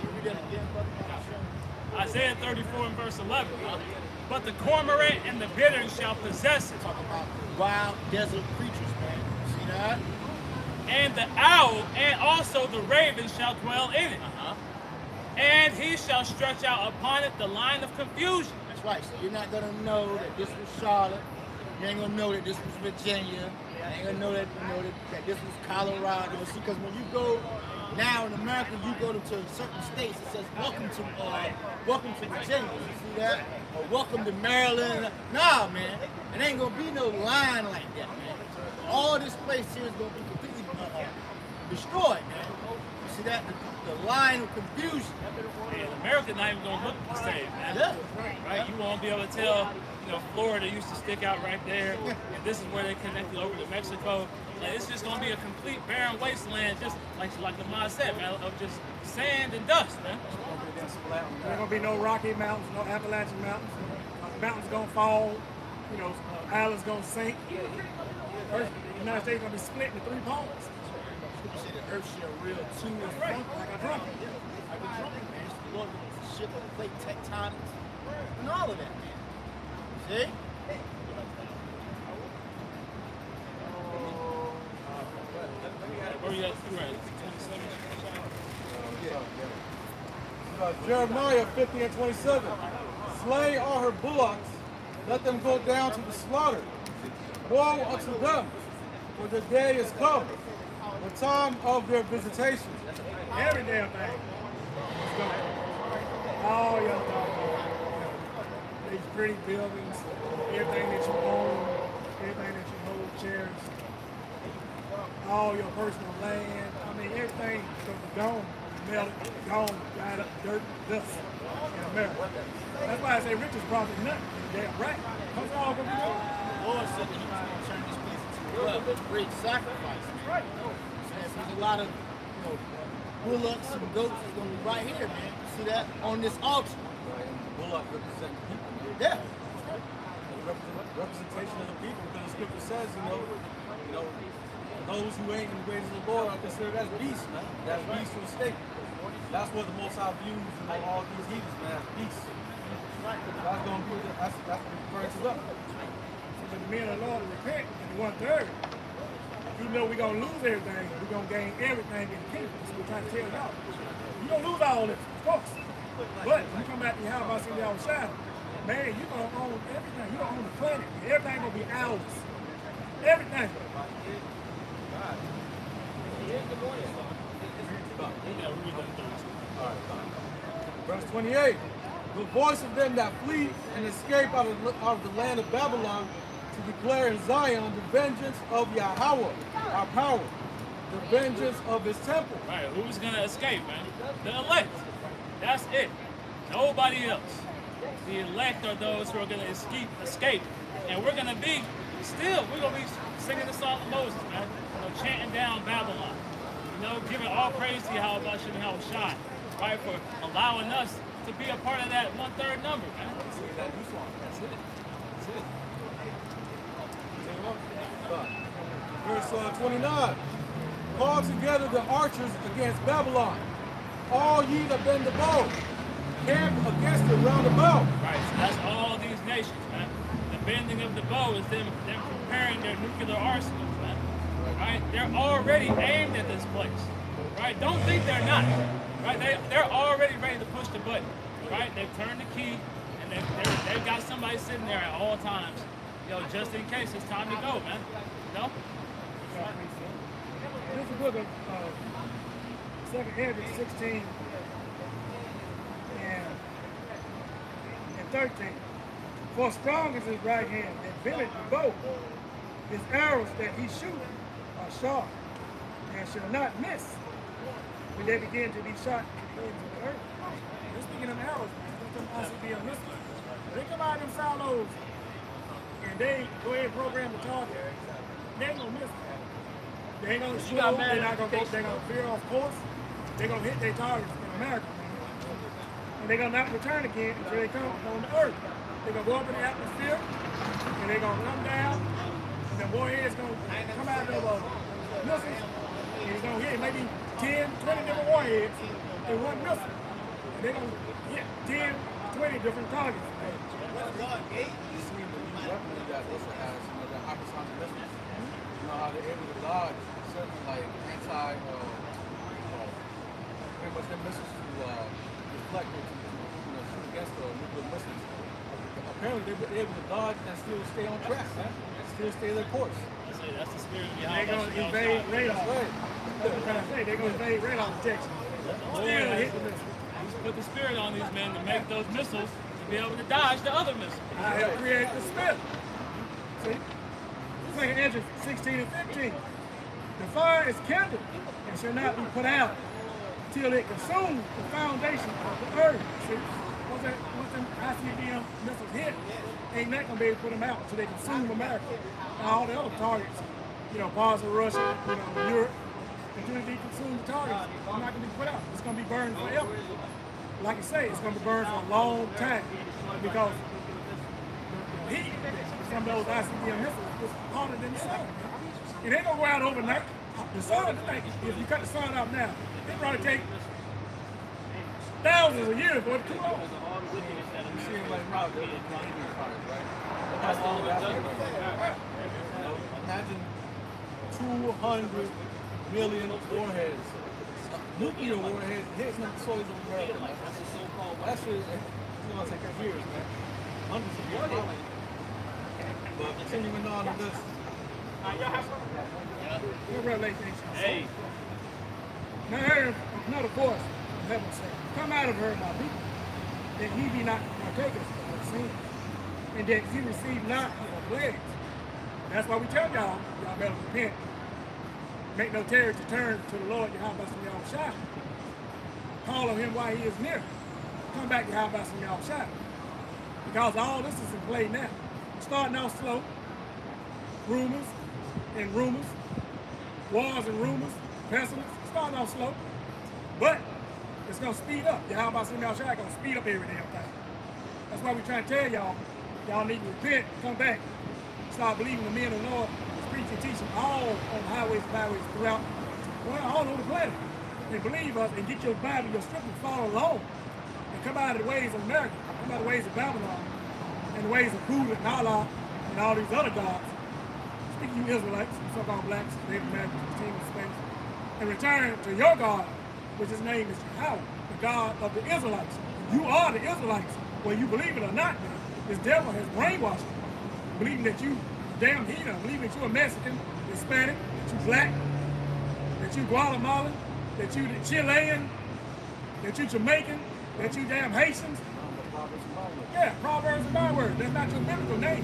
Isaiah 34 and verse 11. But the cormorant and the bittern shall possess it. Talking about wild desert creatures, man. See that? And the owl and also the raven shall dwell in it. And he shall stretch out upon it the line of confusion. That's right. So you're not gonna know that this was Charlotte. You ain't gonna know that this was Virginia. You ain't gonna know that that this was Colorado. See, because when you go now in America, you go to certain states. It says welcome to Virginia. You see that? Or welcome to Maryland. Nah, man. It ain't gonna be no line like that, man. All this place here is gonna be completely destroyed, man. You see that? The line of confusion. And America not even gonna look the same, man. Yeah. Right? You won't be able to tell. You know, Florida used to stick out right there, and this is where they connected over to Mexico. Like, it's just gonna be a complete barren wasteland, just like the Ma said, man, of just sand and dust, man. There's gonna be no Rocky Mountains, no Appalachian Mountains. Mountains gonna fall. You know, islands gonna sink. First, the United States gonna be split into 3 parts. People say the earth shall reel to and Right, from. like a drum. Like a trumpet, man. It's the Lord with the ship of plate tectonics and all of that, man. See? Where you at? Jeremiah 50 and 27. Slay all her bullocks, let them go down to the slaughter. Woe unto them, for the day is come, the time of their visitation. Every damn thing. Let's go. All your these pretty buildings, everything that you own, everything that you hold, cherish, all your personal land. I mean, everything is going to be gone, melted, gone, dried up, dirt, dust in America. That's why I say rich is probably nothing. Damn right. What's all going to be gone? The Lord said that he was going to turn this place into a great sacrifice, man. Right. So there's a lot of, you know, bullocks and goats is going to be right here, man. You see that? On this altar. Bullock represent the people. Yeah. Representation of the people, because the scripture says, you know, those who ain't in the ways of the Lord are considered as beasts, man. That's beasts to the state. That's what the Most High views, you know, all these heathens, man, as beasts. That's going to be, that's referring to them. So when the men of the Lord repent, and 1/3, even though we're going to lose everything, we're going to gain everything in the kingdom. So we're trying to tell y'all. You're going to lose all this, of course. But when you come back to your house, see y'all shine, man, you're going to own everything. You're going to own the planet. Everything going to be ours. Everything. Verse 28. The voice of them that flee and escape out of the land of Babylon to declare in Zion the vengeance of Yahweh, our power, the vengeance of his temple. Right, who's gonna escape, man? The elect. That's it. Nobody else. The elect are those who are gonna escape. And we're gonna be singing the song of Moses, man. You know, chanting down Babylon. You know, giving all praise to Yahweh Hashem and Yahweh Shai, right, for allowing us to be a part of that 1/3 number, man. That's it. Verse 29. Call together the archers against Babylon. All ye that bend the bow, camp against it round about. Right, so that's all these nations, man. The bending of the bow is them preparing their nuclear arsenals, man. Right? They're already aimed at this place. Right? Don't think they're not. Right? They're already ready to push the button. Right? They've turned the key and they've got somebody sitting there at all times. You know, just in case it's time to go, man. You know? This is the book of 2nd Ezra 16 and 13. For strong is his right hand, and bendeth the bow. His arrows that he shooteth are sharp, and shall not miss when they begin to be shot into the earth. We're speaking of arrows, man. That's them ICBM missiles. They come out of them silos, and they go ahead and program the target. They ain't gonna miss it. They ain't gonna shoot over, they're not gonna go, they're gonna veer off course. They're gonna hit their targets in America. And they're gonna not return again until they come on the earth. They're gonna go up in the atmosphere, and they're gonna come down, and the warhead's gonna come out of those missiles, and it's gonna hit maybe 10, 20 different warheads in one missile. And they're gonna hit 10, 20 different targets. You see the new weaponry that also has the hypersonic missiles. You know how they're able to dodge certain like pretty much their missiles to deflect or to shoot against the nuclear missiles. Apparently they're able to dodge and still stay on track, man. Still stay their course. That's the spirit of They're gonna invade radar. Right. That's what I'm trying to say. They're gonna invade radar detection. Still hit the missile. He's put the spirit on these men to make those missiles to be able to dodge the other missiles. I have created the spirit. See? It's like an Ezra 16 and 15. The fire is kindled and shall not be put out till it consumes the foundation of the earth. See? Once them ICBM missiles hit, ain't nothing gonna be able to put them out until they consume America. And all the other targets, you know, parts of Russia, you know, Europe, until they consume the targets, they're not gonna be put out. It's gonna be burned forever. Like I say, it's gonna be burned for a long time because the heat from those ICBM missiles is hotter than the sun. It ain't gonna go out overnight. The sun, if you cut the sun out now, it probably take thousands of years for it to cool off. You see it right now, they're the Canadian products, right? That's all that's right. Imagine 200 million warheads. Nuclear warheads hitting the soils of America, man. That shit is gonna take years, man. Hundreds of years. But continuing on in this. Hey. Now I heard another voice from heaven say, come out of her, my people, that ye be not partakers of sin, and that ye receive not of the plagues. That's why we tell y'all better repent. Make no terror to turn to the Lord, Yahweh Yahweh Shai. Call on him while he is near. Come back to Yahweh Yahweh Shai. Because all this is in play now. Starting off slow. Rumors and rumors. Wars and rumors. Pestilence. Starting off slow. But it's going to speed up. Yahweh Yahweh Shai is going to speed up every damn thing. That's why we trying to tell y'all need to repent, come back, start believing the men of the Lord, preach and teach them all on the highways and byways throughout, all over the planet. And believe us and get your Bible, your scripture, follow along. And come out of the ways of America, come out of the ways of Babylon, and the ways of Buddha and Allah and all these other gods. speak you Israelites, so-called blacks, Native Americans, Latino, Spanish, and return to your God, which his name is Yahweh, the God of the Israelites. You are the Israelites, whether you believe it or not. Man. This devil has brainwashed you, believing that you damn heathen, believing that you're a Mexican, Hispanic, that you black, that you Guatemalan, that you Chilean, that you Jamaican, that you damn Haitians. Yeah, Proverbs and bywords. That's not your biblical name.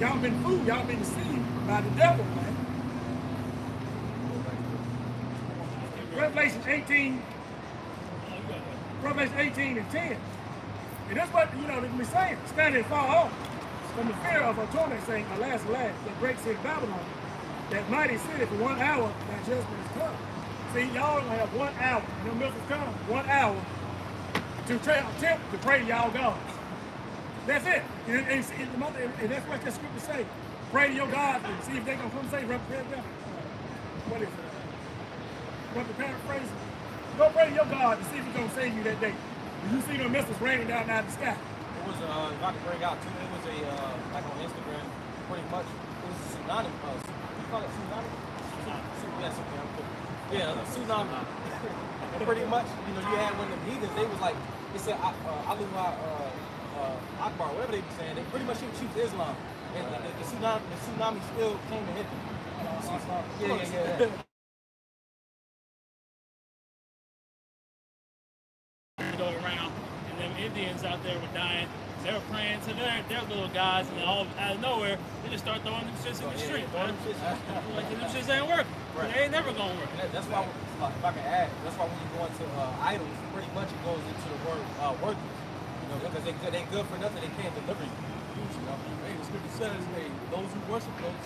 Y'all been fooled. Y'all been deceived by the devil, man. Revelation 18 and 10. And that's what, we're saying. Standing far off from the fear of a torment, saying, alas, alas, that great city Babylon, that mighty city, for 1 hour, that judgment is come. See, y'all only have 1 hour. No miracles come. 1 hour to attempt to pray to y'all gods. That's it. And that's what the scripture say. Pray to your God and see if they're going to come say, represent them. What is it? What the paraphrase? Go pray to your God to see if he's going to save you that day. You see the missiles raining down out of the sky. It was, if I could bring out too, it was like on Instagram, pretty much, it was a tsunami. You call it tsunami? Yeah, tsunami. Pretty much, you had one of the heathens, they was like, they said, Allah Akbar, whatever they be saying, they pretty much choose Islam. And the tsunami still came and hit them. Yeah. Go around, and them Indians out there were dying. They were praying to their little guys, and all out of nowhere, they just start throwing them shits in the street. Like them shits ain't working. Right. They ain't never gonna work. That's why, if I can add, that's why when you go into idols, pretty much it goes into the word worthless. Because they good for nothing, they can't deliver you. Hey, the scripture says, hey, those who worship them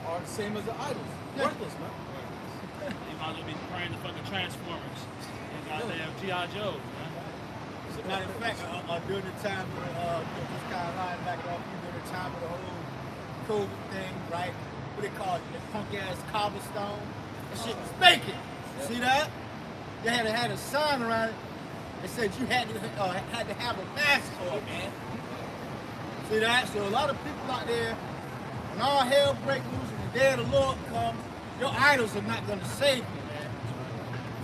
are the same as the idols. Yeah. Worthless, man. You might as well be praying to fucking Transformers and goddamn G.I. Joe, man. As a matter of fact, during the time of just kind of lying back off you, during the time of the whole COVID thing, right? What they call it, the punk ass cobblestone. That shit was baking. See that? They had a sign around it that said you had to have a mask on, man. See that? So a lot of people out there, when all hell breaks loose and the day of the Lord comes, your idols are not going to save you, man.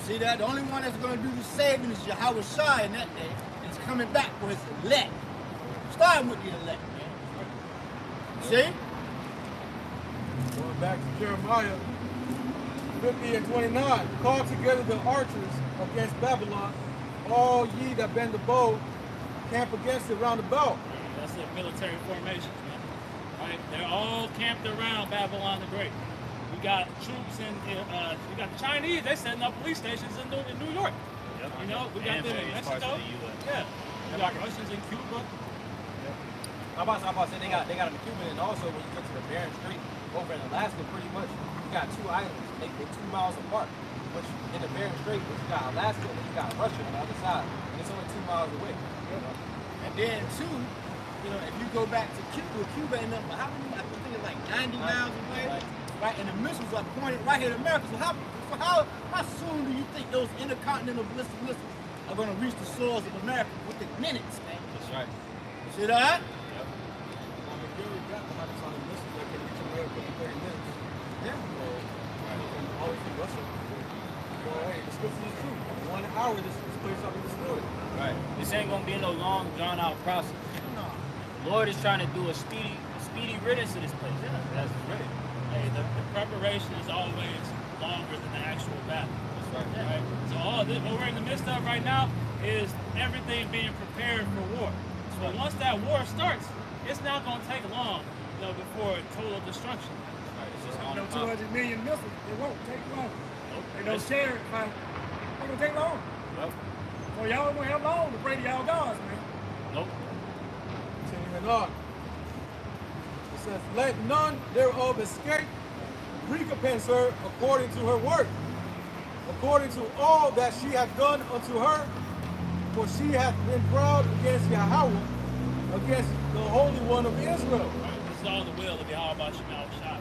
See that? The only one that's going to do the saving is Yahweh Shai in that day. And it's coming back for his elect. Starting with the elect, man. See? Going back to Jeremiah 50 and 29. Call together the archers against Babylon. All ye that bend the bow, camp against it round about. That's the military formations, man. Right? They're all camped around Babylon the Great. We got troops in, we got the Chinese, they setting up police stations in New York. Yep. We got them in Mexico. Yeah. We got Russians in Cuba. I'm about to say they got them in Cuba, and also when you go to the Bering Strait over in Alaska, pretty much you got two islands. They're 2 miles apart. Which in the Bering Strait, you got Alaska and you got Russia on the other side, and it's only 2 miles away. And then too, if you go back to Cuba ended up how many? I think it's like 90 miles away, right? And the missiles are pointed right here to America. So how soon do you think those intercontinental ballistic missiles are going to reach the shores of America? Within minutes, man. That's right. You see that? Yep. Hey, the scripture is true. 1 hour, this place will be destroyed. Right. This ain't gonna be no long, drawn out process. The Lord is trying to do a speedy riddance of this place. Yeah, that's right. Hey, the preparation is always longer than the actual battle. That's right. Yeah. Right? So all this, what we're in the midst of right now is everything being prepared for war. So once that war starts, it's not going to take long, before total destruction. Right. It's just on the 200 million missiles, it won't take long. Nope. They don't share it, man. It won't take long. Nope. So y'all won't have long to pray to y'all gods, man. Nope. Continuing on. It says, let none thereof escape, recompense her according to her work, according to all that she hath done unto her, for she hath been proud against Yahweh, against the Holy One of Israel. Right. This is all the will of Yahweh Shemel Shai.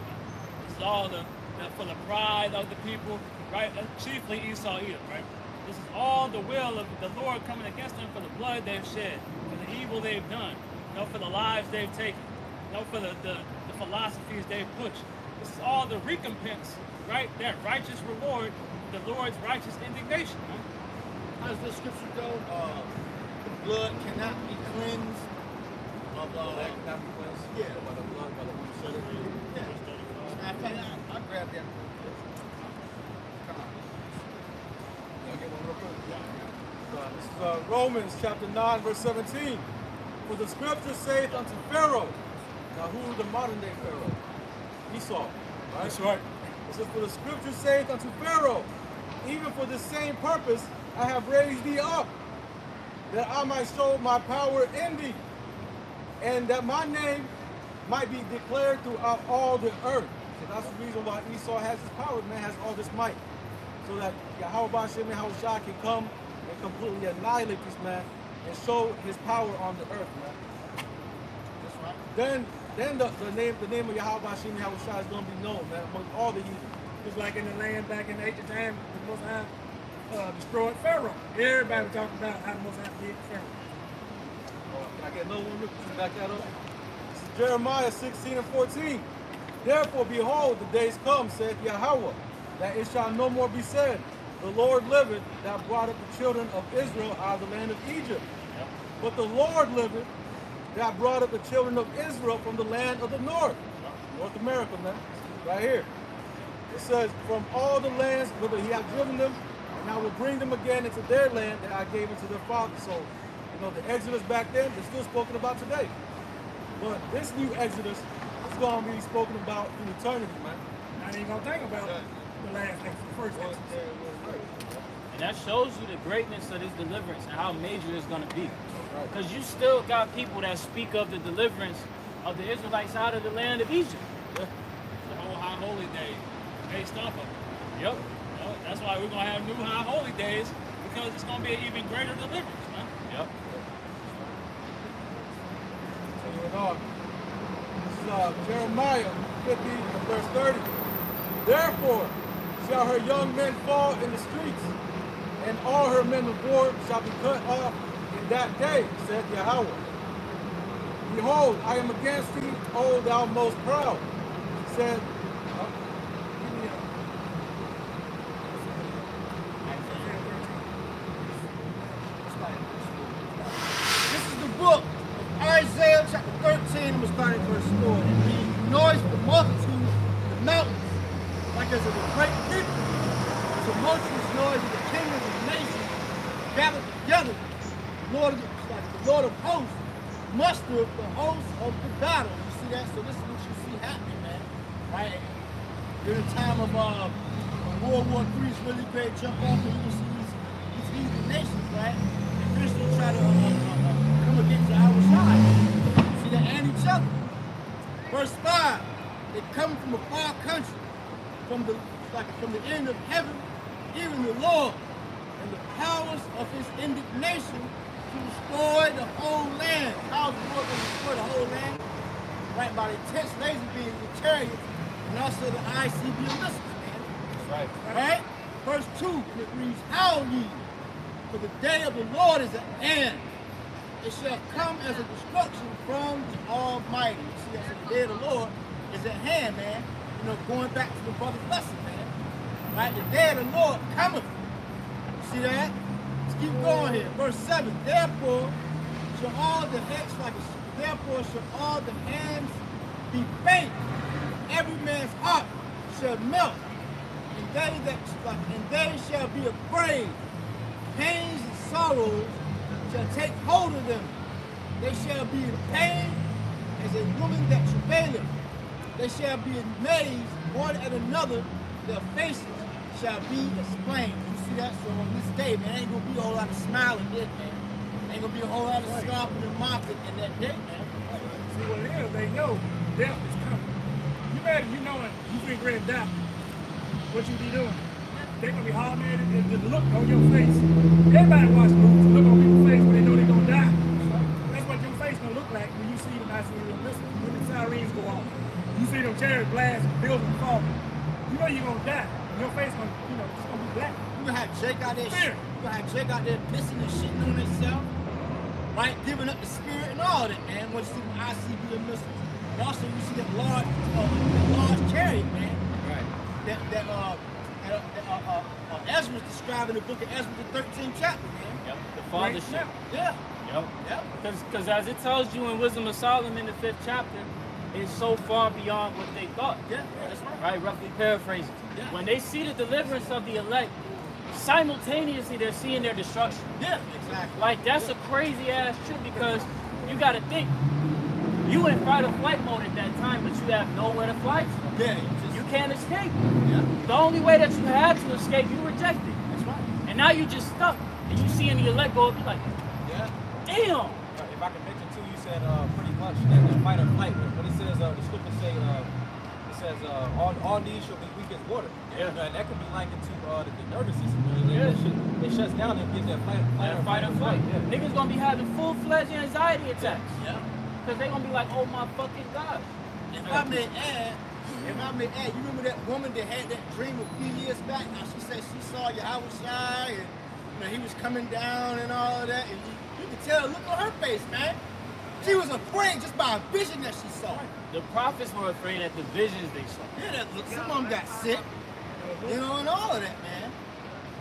This is all for the pride of the people, right? Chiefly Esau Edom, right? This is all the will of the Lord coming against them for the blood they've shed, for the evil they've done, for the lives they've taken, for the philosophies they push. This is all the recompense, right? That righteous reward, the Lord's righteous indignation. Man. How does this scripture go? The blood cannot be cleansed of That cannot be cleansed. Yeah. By the blood, by the blood. Yeah. I grabbed that. Come on. I'll get one real quick. This is Romans chapter 9, verse 17. For the scripture saith unto Pharaoh. Now who is the modern day Pharaoh? Esau. Right? That's right. It says, for the scripture saith unto Pharaoh, even for the same purpose I have raised thee up, that I might show my power in thee, and that my name might be declared throughout all the earth. So that's the reason why Esau has his power, man, has all this might. So that Yahweh Bashem Yahushua can come and completely annihilate this man and show his power on the earth, man. That's right. Then the name of Yahweh Bashem Yahushua is going to be known, man, among all the heathen. Just like in the land back in the ancient time, the Most High destroyed Pharaoh. Everybody was talking about how the Most High did Pharaoh. Can I get another one to back that up? This is Jeremiah 16 and 14. Therefore, behold, the days come, saith Yahweh, that it shall no more be said, the Lord liveth, that brought up the children of Israel out of the land of Egypt. Yep. But the Lord liveth, that brought up the children of Israel from the land of the north. North America, man. Right here. It says, from all the lands whither he hath driven them, and I will bring them again into their land that I gave unto their fathers. So, you know, the Exodus back then, they're still spoken about today. But this new Exodus is going to be spoken about in eternity, man. I ain't gonna think about the last Exodus, the first Exodus. And that shows you the greatness of this deliverance and how major it's going to be. Because you still got people that speak of the deliverance of the Israelites out of the land of Egypt. Yeah. The whole high holy day based off of it. Yep. That's why we're going to have new high holy days, because it's going to be an even greater deliverance, man. Yep. Continuing on. This is Jeremiah 50 and verse 30. Therefore shall her young men fall in the streets, and all her men of war shall be cut off in that day, saith Yahweh. Behold, I am against thee, O thou most proud, said. This is the book of Isaiah chapter 13, and we're starting verse 4. It reads, noise of the multitude of the mountains, like as of a great people. A tumultuous noise of the kingdoms of the nations gathered together. The Lord of hosts mustered the hosts of the battle. You see that? So this is what you see happening, man. Right? During the time of World War III, it's really great jump off, and you can see these heathen nations, right? And Christians try to come against our side. See that? And each other. Verse 5, they come from a far country, from the end of heaven, even the Lord, and the powers of his indignation to destroy the whole land. How's the Lord going to destroy the whole land? Right, by the intense laser beams, the chariots, and also the ICBM missiles, man. Right. Right? Verse 2, and it reads, howl ye, for the day of the Lord is at hand. It shall come as a destruction from the Almighty. You see, that's the day of the Lord is at hand, man. You know, going back to the brother's lesson, man. Right? The day of the Lord cometh. You see that? Let's keep going here. Verse 7, therefore shall all the hands be faint, every man's heart shall melt, and they shall be afraid. Pains and sorrows shall take hold of them. They shall be in pain as a woman that travaileth. They shall be amazed one at another. Their faces shall be as flame. You see that? So on this day, man, ain't gonna be a whole lot of smiling there, man. Ain't gonna be a whole lot of scoffing and mocking in that day, man. See what it is, they know death is coming. You better, you knowing you ain't ready to die. What you be doing? They're gonna be hard man and just look on your face. Everybody watch movies, look on people's face when they know they're gonna die. That's what your face gonna look like when you see them ICBM missiles, when the sirens go off. You see them chariots blast, buildings falling. You know you're gonna die. Your face gonna, you know, it's gonna be black. You gonna have Jake out there you gonna have Jake out there pissing and shitting on himself, right? Giving up the spirit and all that, man. What you see from ICBM missiles. And also you see that large chariot, man. Right. That Ezra's describing the book of Ezra, the 13th chapter, man. Yep. The fathership. Yeah. Yep. Because as it tells you in Wisdom of Solomon, the 5th chapter, it's so far beyond what they thought. Yeah, that's right. Right, roughly paraphrasing. Yeah. When they see the deliverance of the elect, simultaneously they're seeing their destruction. Yeah, exactly. Like, that's a crazy ass trip because you gotta think, you in fight or flight mode at that time, but you have nowhere to fly to. Yeah, You can't escape. yeah, The only way that you had to escape, you rejected. that's right. And now you just stuck. And you seeing the elect go up, you're like, Yeah. damn! If I can mention too, you said pretty much that the fight or flight. When it says the scripture say it says all knees shall be weak as water. Yeah. And that could be likened to the nervous system. Yeah. It shuts down and gives that Fight or flight. Yeah. Niggas gonna be having full-fledged anxiety attacks. Yeah. Because they gonna be like, oh my fucking God. If I may add, you remember that woman that had that dream a few years back? Now she said she saw Yahushua and he was coming down and all of that, and you could tell, look on her face, man. She was afraid just by a vision that she saw. The prophets were afraid at the visions they saw. Yeah, some of them got sick, you know, and all of that, man.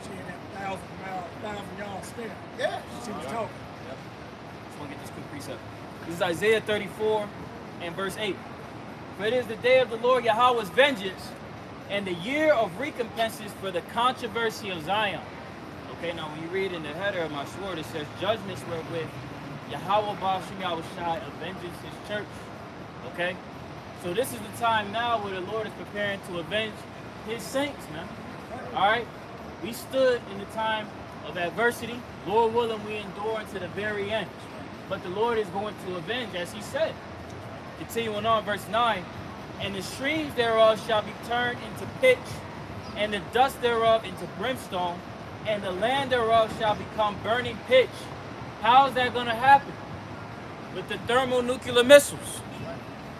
She had that 1,000-yard stare. Yeah. She was talking. Just want to get this quick precept. This is Isaiah 34 and verse 8. For it is the day of the Lord Yahweh's vengeance and the year of recompenses for the controversy of Zion. Okay, now when you read in the header of my sword, it says judgments wherewith Yahweh Bashim Yahushai avenges his church. Okay? So this is the time now where the Lord is preparing to avenge his saints, man. Alright? We stood in the time of adversity. Lord willing, we endure unto the very end. But the Lord is going to avenge, as he said. Continuing on, verse 9. And the streams thereof shall be turned into pitch, and the dust thereof into brimstone, and the land thereof shall become burning pitch. How is that going to happen? With the thermonuclear missiles.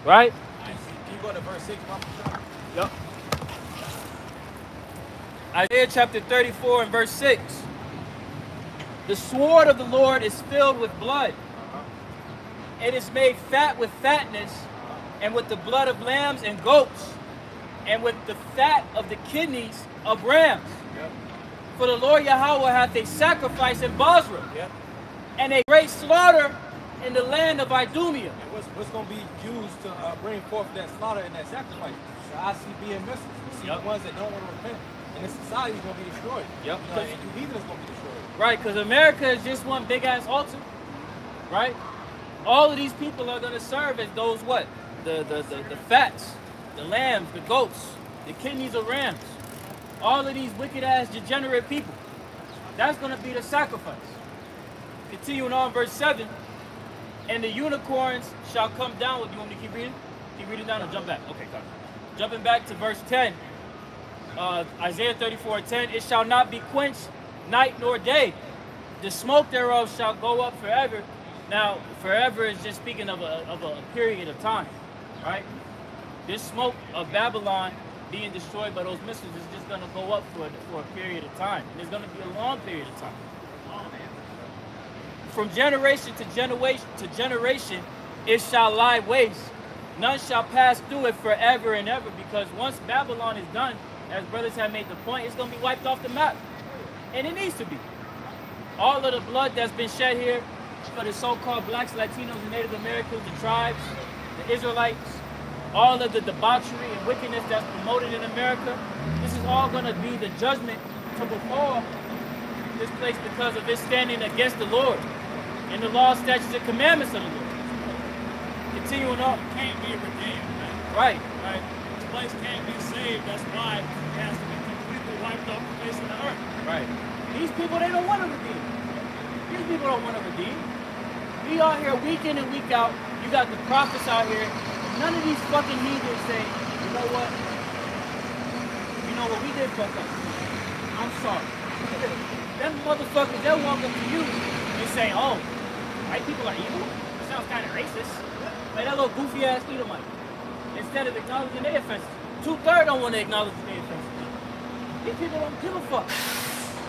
Right? Can you go to verse 6, Mama? Yep. Isaiah chapter 34 and verse 6. The sword of the Lord is filled with blood. It is made fat with fatness, and with the blood of lambs and goats, and with the fat of the kidneys of rams. Yep. For the Lord Yahweh hath a sacrifice in Basra, Yep. and a great slaughter in the land of Idumea. And what's going to be used to bring forth that slaughter and that sacrifice? The ICBM missiles. You see, Yep. the ones that don't want to repent. And the society is going to be destroyed. Yep. You know, and you heathen is going to be destroyed. Right, because America is just one big ass altar. Right? All of these people are going to serve as those what? The fats, the lambs, the goats, the kidneys of rams. All of these wicked ass degenerate people. That's going to be the sacrifice. Continuing on, verse 7. And the unicorns shall come down with you. Want me to keep reading? Keep reading down or jump back? Okay, got it. Jumping back to verse 10. Isaiah 34:10. It shall not be quenched night nor day. The smoke thereof shall go up forever. Now, forever is just speaking of a period of time, right? This smoke of Babylon being destroyed by those missiles is just going to go up for a period of time. And it's going to be a long period of time. From generation to generation, it shall lie waste. None shall pass through it forever and ever, because once Babylon is done, as brothers have made the point, it's going to be wiped off the map. And it needs to be. All of the blood that's been shed here for the so-called blacks, Latinos, and Native Americans, the tribes, the Israelites, all of the debauchery and wickedness that's promoted in America, this is all going to be the judgment to befall this place because of its standing against the Lord and the law, statutes, and commandments of the Lord. Continuing on. Can't be redeemed, man. Right. Right? This place can't be saved. That's why it has to be completely wiped off the face of the earth. Right. These people, they don't want to redeem. These people don't want to redeem. We out here week in and week out. You got the prophets out here. None of these fucking heathens say, you know what? You know what? We did fuck up. I'm sorry. Them motherfuckers, they'll walk up to you and say, oh, white people are evil? That sounds kind of racist. Like that little goofy ass Edomite. Instead of acknowledging their offenses. 2/3 don't want to acknowledge their offenses. These people don't give a fuck.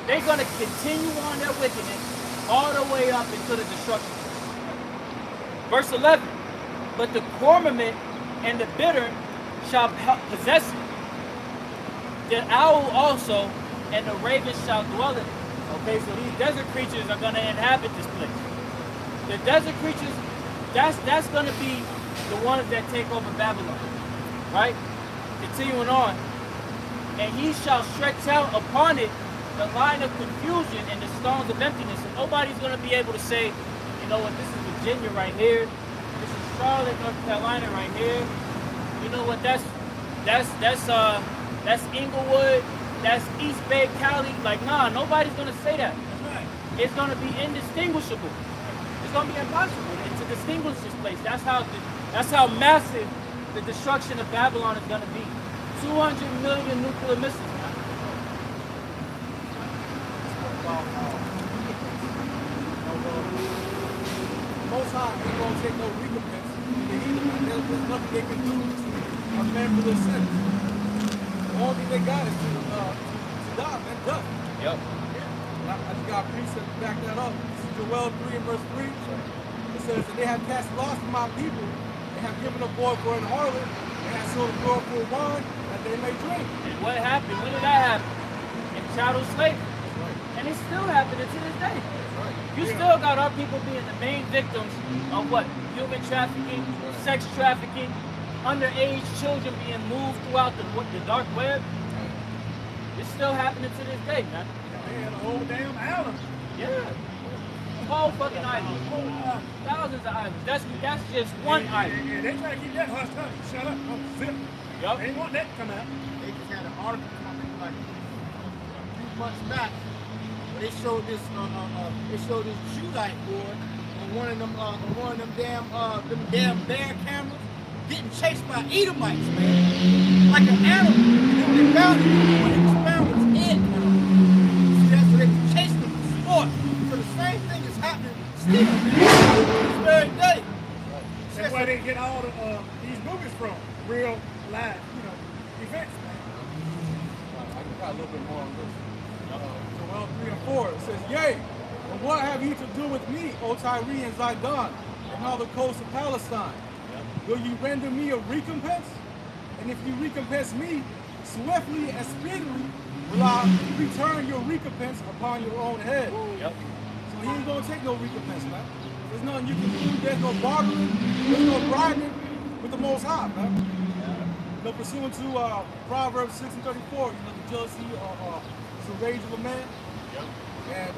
They're going to continue on their wickedness all the way up into the destruction. Verse 11. But the cormorant and the bitter shall possess it. The owl also and the raven shall dwell in it. Okay, so these desert creatures are going to inhabit this place. The desert creatures, that's going to be the ones that take over Babylon, right? Continuing on, and he shall stretch out upon it the line of confusion and the stones of emptiness, and nobody's going to be able to say, you know what, this is Virginia right here, this is Charlotte, North Carolina right here. You know what, that's Inglewood, that's East Bay, Cali. Like, nah, nobody's gonna say that. That's right. It's gonna be indistinguishable. It's gonna be impossible to distinguish this place. That's how massive the destruction of Babylon is gonna be. 200 million nuclear missiles. Most High ain't gonna take no recompense from the heathen, man. There's nothing they can do to amend for their sins. The only thing they got is to die, man, death. Yep. And I just got a precept to back that up. This is Joel 3 and verse 3. It says, and they have cast loss to my people, and have given a boy for an harlot, and have sold a girl for wine, that they may drink. And what happened? When did that happen? In chattel slavery. And it's still happening to this day. You still got our people being the main victims of what? Human trafficking, sex trafficking, underage children being moved throughout the dark web. It's still happening to this day, man. They had a whole damn island. Yeah. Whole fucking island. Thousands of islands. That's just one island. And they try to keep that hush hush. Shut up. Don't zip. Yup. They want that to come out. They just had an article coming like a few months back. They showed this Judite boy on one of them damn bear cameras getting chased by Edomites, man, like an animal. And then when they found him, when he was found with his head cut off. See, that's what they chased him for sport. So the same thing is happening still, man, to this very day. That's where they get all these movies from. Real live, events, man. I got a little bit more on this. Joel 3 and 4, it says, yea, and what have you to do with me, O Tyre and Zidon, and all the coasts of Palestine? Will you render me a recompense? And if you recompense me, swiftly and speedily will I return your recompense upon your own head. Yep. So he ain't gonna take no recompense, man. There's nothing you can do. There's no bartering. There's no bribing with the Most High, man. You know, pursuant to Proverbs 6 and 34, the jealousy is the rage of a man. Yep. And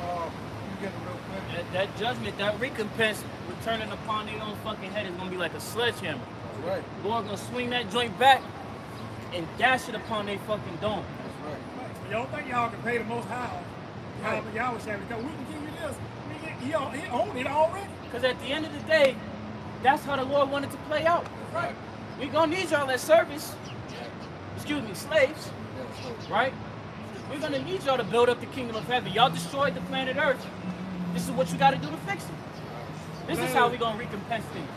you get it real quick. That judgment, that recompense returning upon their own fucking head is gonna be like a sledgehammer. That's right. Lord gonna swing that joint back and dash it upon their fucking dome. That's right. Y'all think y'all can pay the Most High? Y'all was saying, we can give you this. He owned it already. Because at the end of the day, that's how the Lord wanted to play out. Right. We gonna need y'all as service. Excuse me, slaves. Right? We're gonna need y'all to build up the kingdom of heaven. Y'all destroyed the planet Earth. This is what you gotta do to fix it. This is how we gonna recompense things.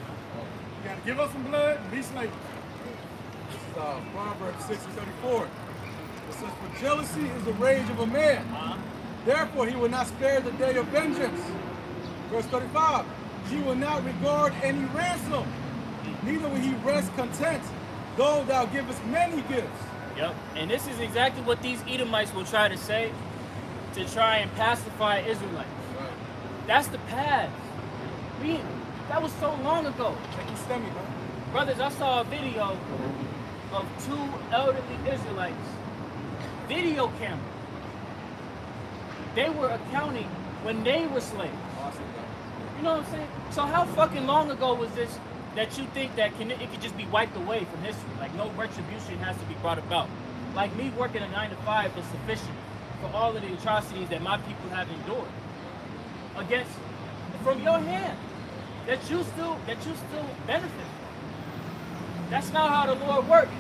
You gotta give us some blood and be slaves. This is Proverbs 6 and 34. It says, for jealousy is the rage of a man. Therefore he will not spare the day of vengeance. Verse 35. He will not regard any ransom. Neither will he rest content, though thou givest many gifts. Yep. And this is exactly what these Edomites will try to say to try and pacify Israelites. Right. That's the past. That was so long ago. Make you stem me, man. Brothers, I saw a video of two elderly Israelites. Video camera. They were accounting when they were slaves. Awesome. You know what I'm saying? So how fucking long ago was this that you think that it could just be wiped away from history? Like no retribution has to be brought about. Like me working a 9 to 5 is sufficient for all of the atrocities that my people have endured against from your hand that you still benefit. That's not how the Lord works.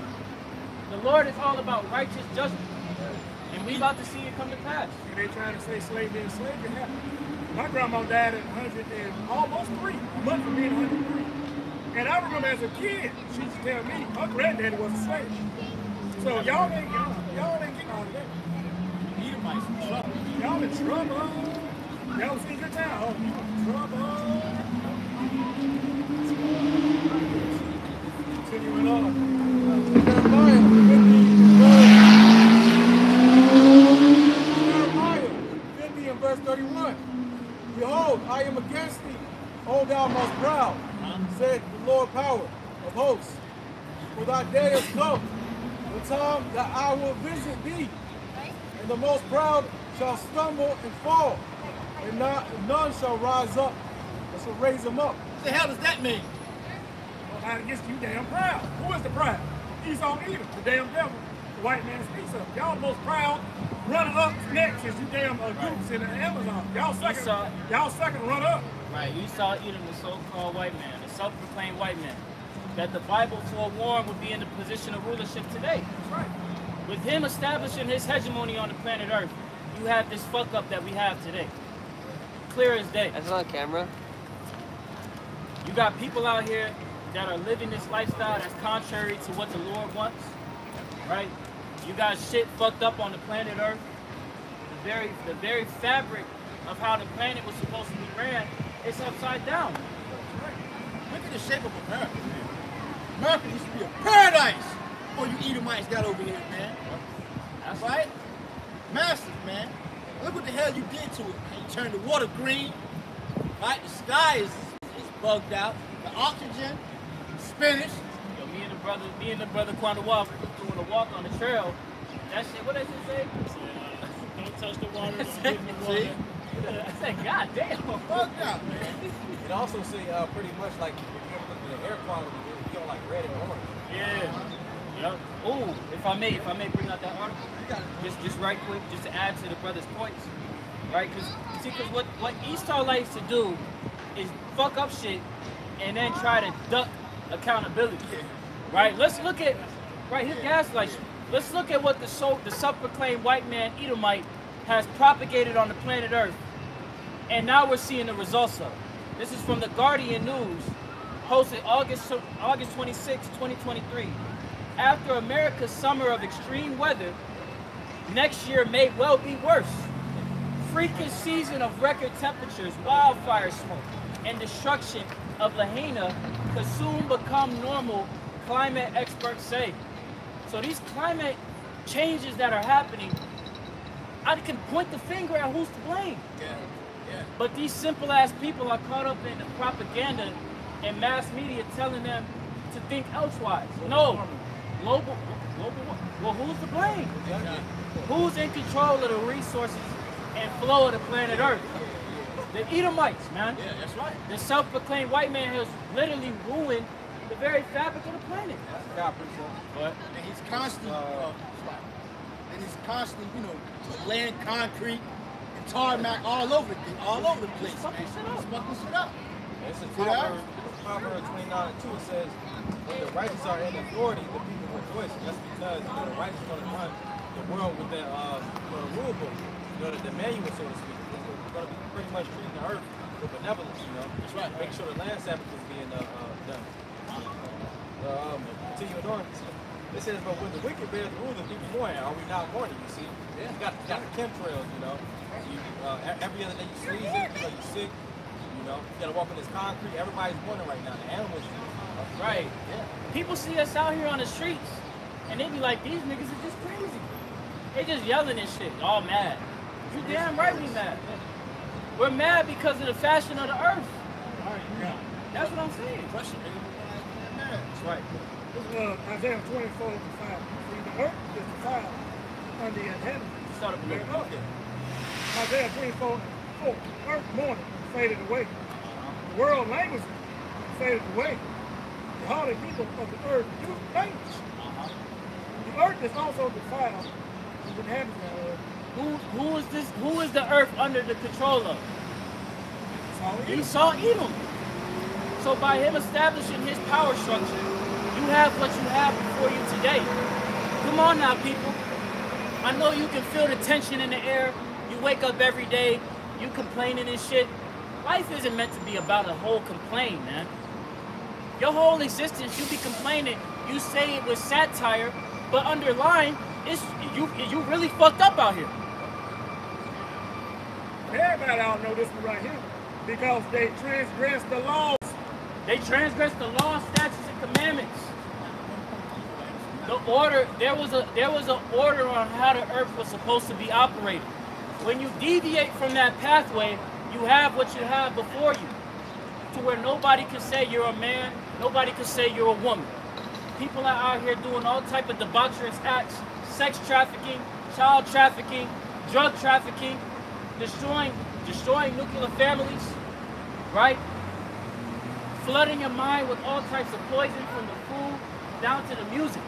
The Lord is all about righteous judgment. And we about to see it come to pass. And they trying to say slavery and slavery happened. My grandma died at 100 and almost 3, a month from being 103. And I remember as a kid, she used to tell me her granddaddy was a slave. So y'all ain't getting all of that. Edomites in trouble. Y'all in trouble. Y'all see good time. Oh, you in trouble. Continuing on. thee, O thou most proud, said the Lord power of hosts. For thy day is come, the time that I will visit thee, and the most proud shall stumble and fall, and none shall rise up, and shall raise him up. What the hell does that mean? Well, out against you damn proud. Who is the proud? Esau and Edom, the damn devil. The white man speaks of. Y'all most proud. Running up next is you damn groups in the Amazon. Y'all second run up. Right, Esau, Edom, the so-called white man, the self-proclaimed white man, that the Bible forewarned would be in the position of rulership today. That's right. With him establishing his hegemony on the planet Earth, you have this fuck up that we have today. Clear as day. That's on camera. You got people out here that are living this lifestyle that's contrary to what the Lord wants, right? You got shit fucked up on the planet Earth. The very fabric of how the planet was supposed to be ran, it's upside down. Look at the shape of America, man. America used to be a paradise before you Edomites got over here, man. That's Right? Massive, man. Look what the hell you did to it, man. You turned the water green, right? The sky is bugged out. The oxygen, spinach. Yo, me and the brother Quanah Walk doing a walk on the trail. That shit, what does it say? Don't touch the water. See? I said, God damn. Bugged out, man. It also say pretty much like if you look at the air quality, you know, like red and orange. Yeah. Yep. Oh, if I may bring out that article, just right quick, just to add to the brother's points, right? Because what Esau likes to do is fuck up shit and then try to duck accountability, right? Let's look at his gaslights. Let's look at what the self-proclaimed white man Edomite has propagated on the planet Earth, and now we're seeing the results of it. This is from the Guardian News, posted August 26, 2023. After America's summer of extreme weather, next year may well be worse. Freakish season of record temperatures, wildfire smoke, and destruction of Lahaina could soon become normal, climate experts say. So these climate changes that are happening, I can point the finger at who's to blame. Yeah. But these simple ass people are caught up in the propaganda and mass media telling them to think elsewise. No, global. Well, who's to blame? Who's in control of the resources and flow of the planet Earth? The Edomites, man. Yeah, that's right. The self-proclaimed white man has literally ruined the very fabric of the planet. What? And he's constantly, laying concrete and tarmac all over the place, man. He's fucking shit up. It's in Proverbs 29:2. It says, when the righteous are in authority, the people rejoice. That's because the righteous are going to run the world with the rule book, the manual, so to speak. We're going to be pretty much treating the earth with benevolence, That's right. Make sure the land Sabbath is being done. Continuing on. It says, but when the wicked bear the rule, the people mourn. Are we not mourning? You see, you got the chemtrails. Every other day you sneezing, you're sick. You gotta walk on this concrete. Everybody's mourning right now. The animals. Right. Yeah. People see us out here on the streets, and they be like, these niggas are just crazy. They just yelling and shit, all mad. You damn right we mad. We're mad because of the fashion of the earth. That's what I'm saying. That's right. This is Isaiah 24:5. See, the earth is defiled under the inhabitants. Start up There it goes. Isaiah 24:4. Earth mourning faded away. The world language faded away. The hardy people of the earth do language. The earth is also defiled with the inhabitants of the earth. Who is the earth under the control of? Esau, Edom. So by him establishing his power structure, you have what you have before you today. Come on now, people. I know you can feel the tension in the air. You wake up every day, you complaining and shit. Life isn't meant to be about a whole complaint, man. Your whole existence, you be complaining. You say it with satire, but underlying, it's you really fucked up out here. Everybody out know this one right here. Because they transgressed the laws. They transgressed the law, statutes, and commandments. The order, there was an order on how the earth was supposed to be operated. When you deviate from that pathway, you have what you have before you. to where nobody can say you're a man, nobody can say you're a woman. People are out here doing all type of debaucherous acts, sex trafficking, child trafficking, drug trafficking, destroying nuclear families, right? Flooding your mind with all types of poison from the food down to the music.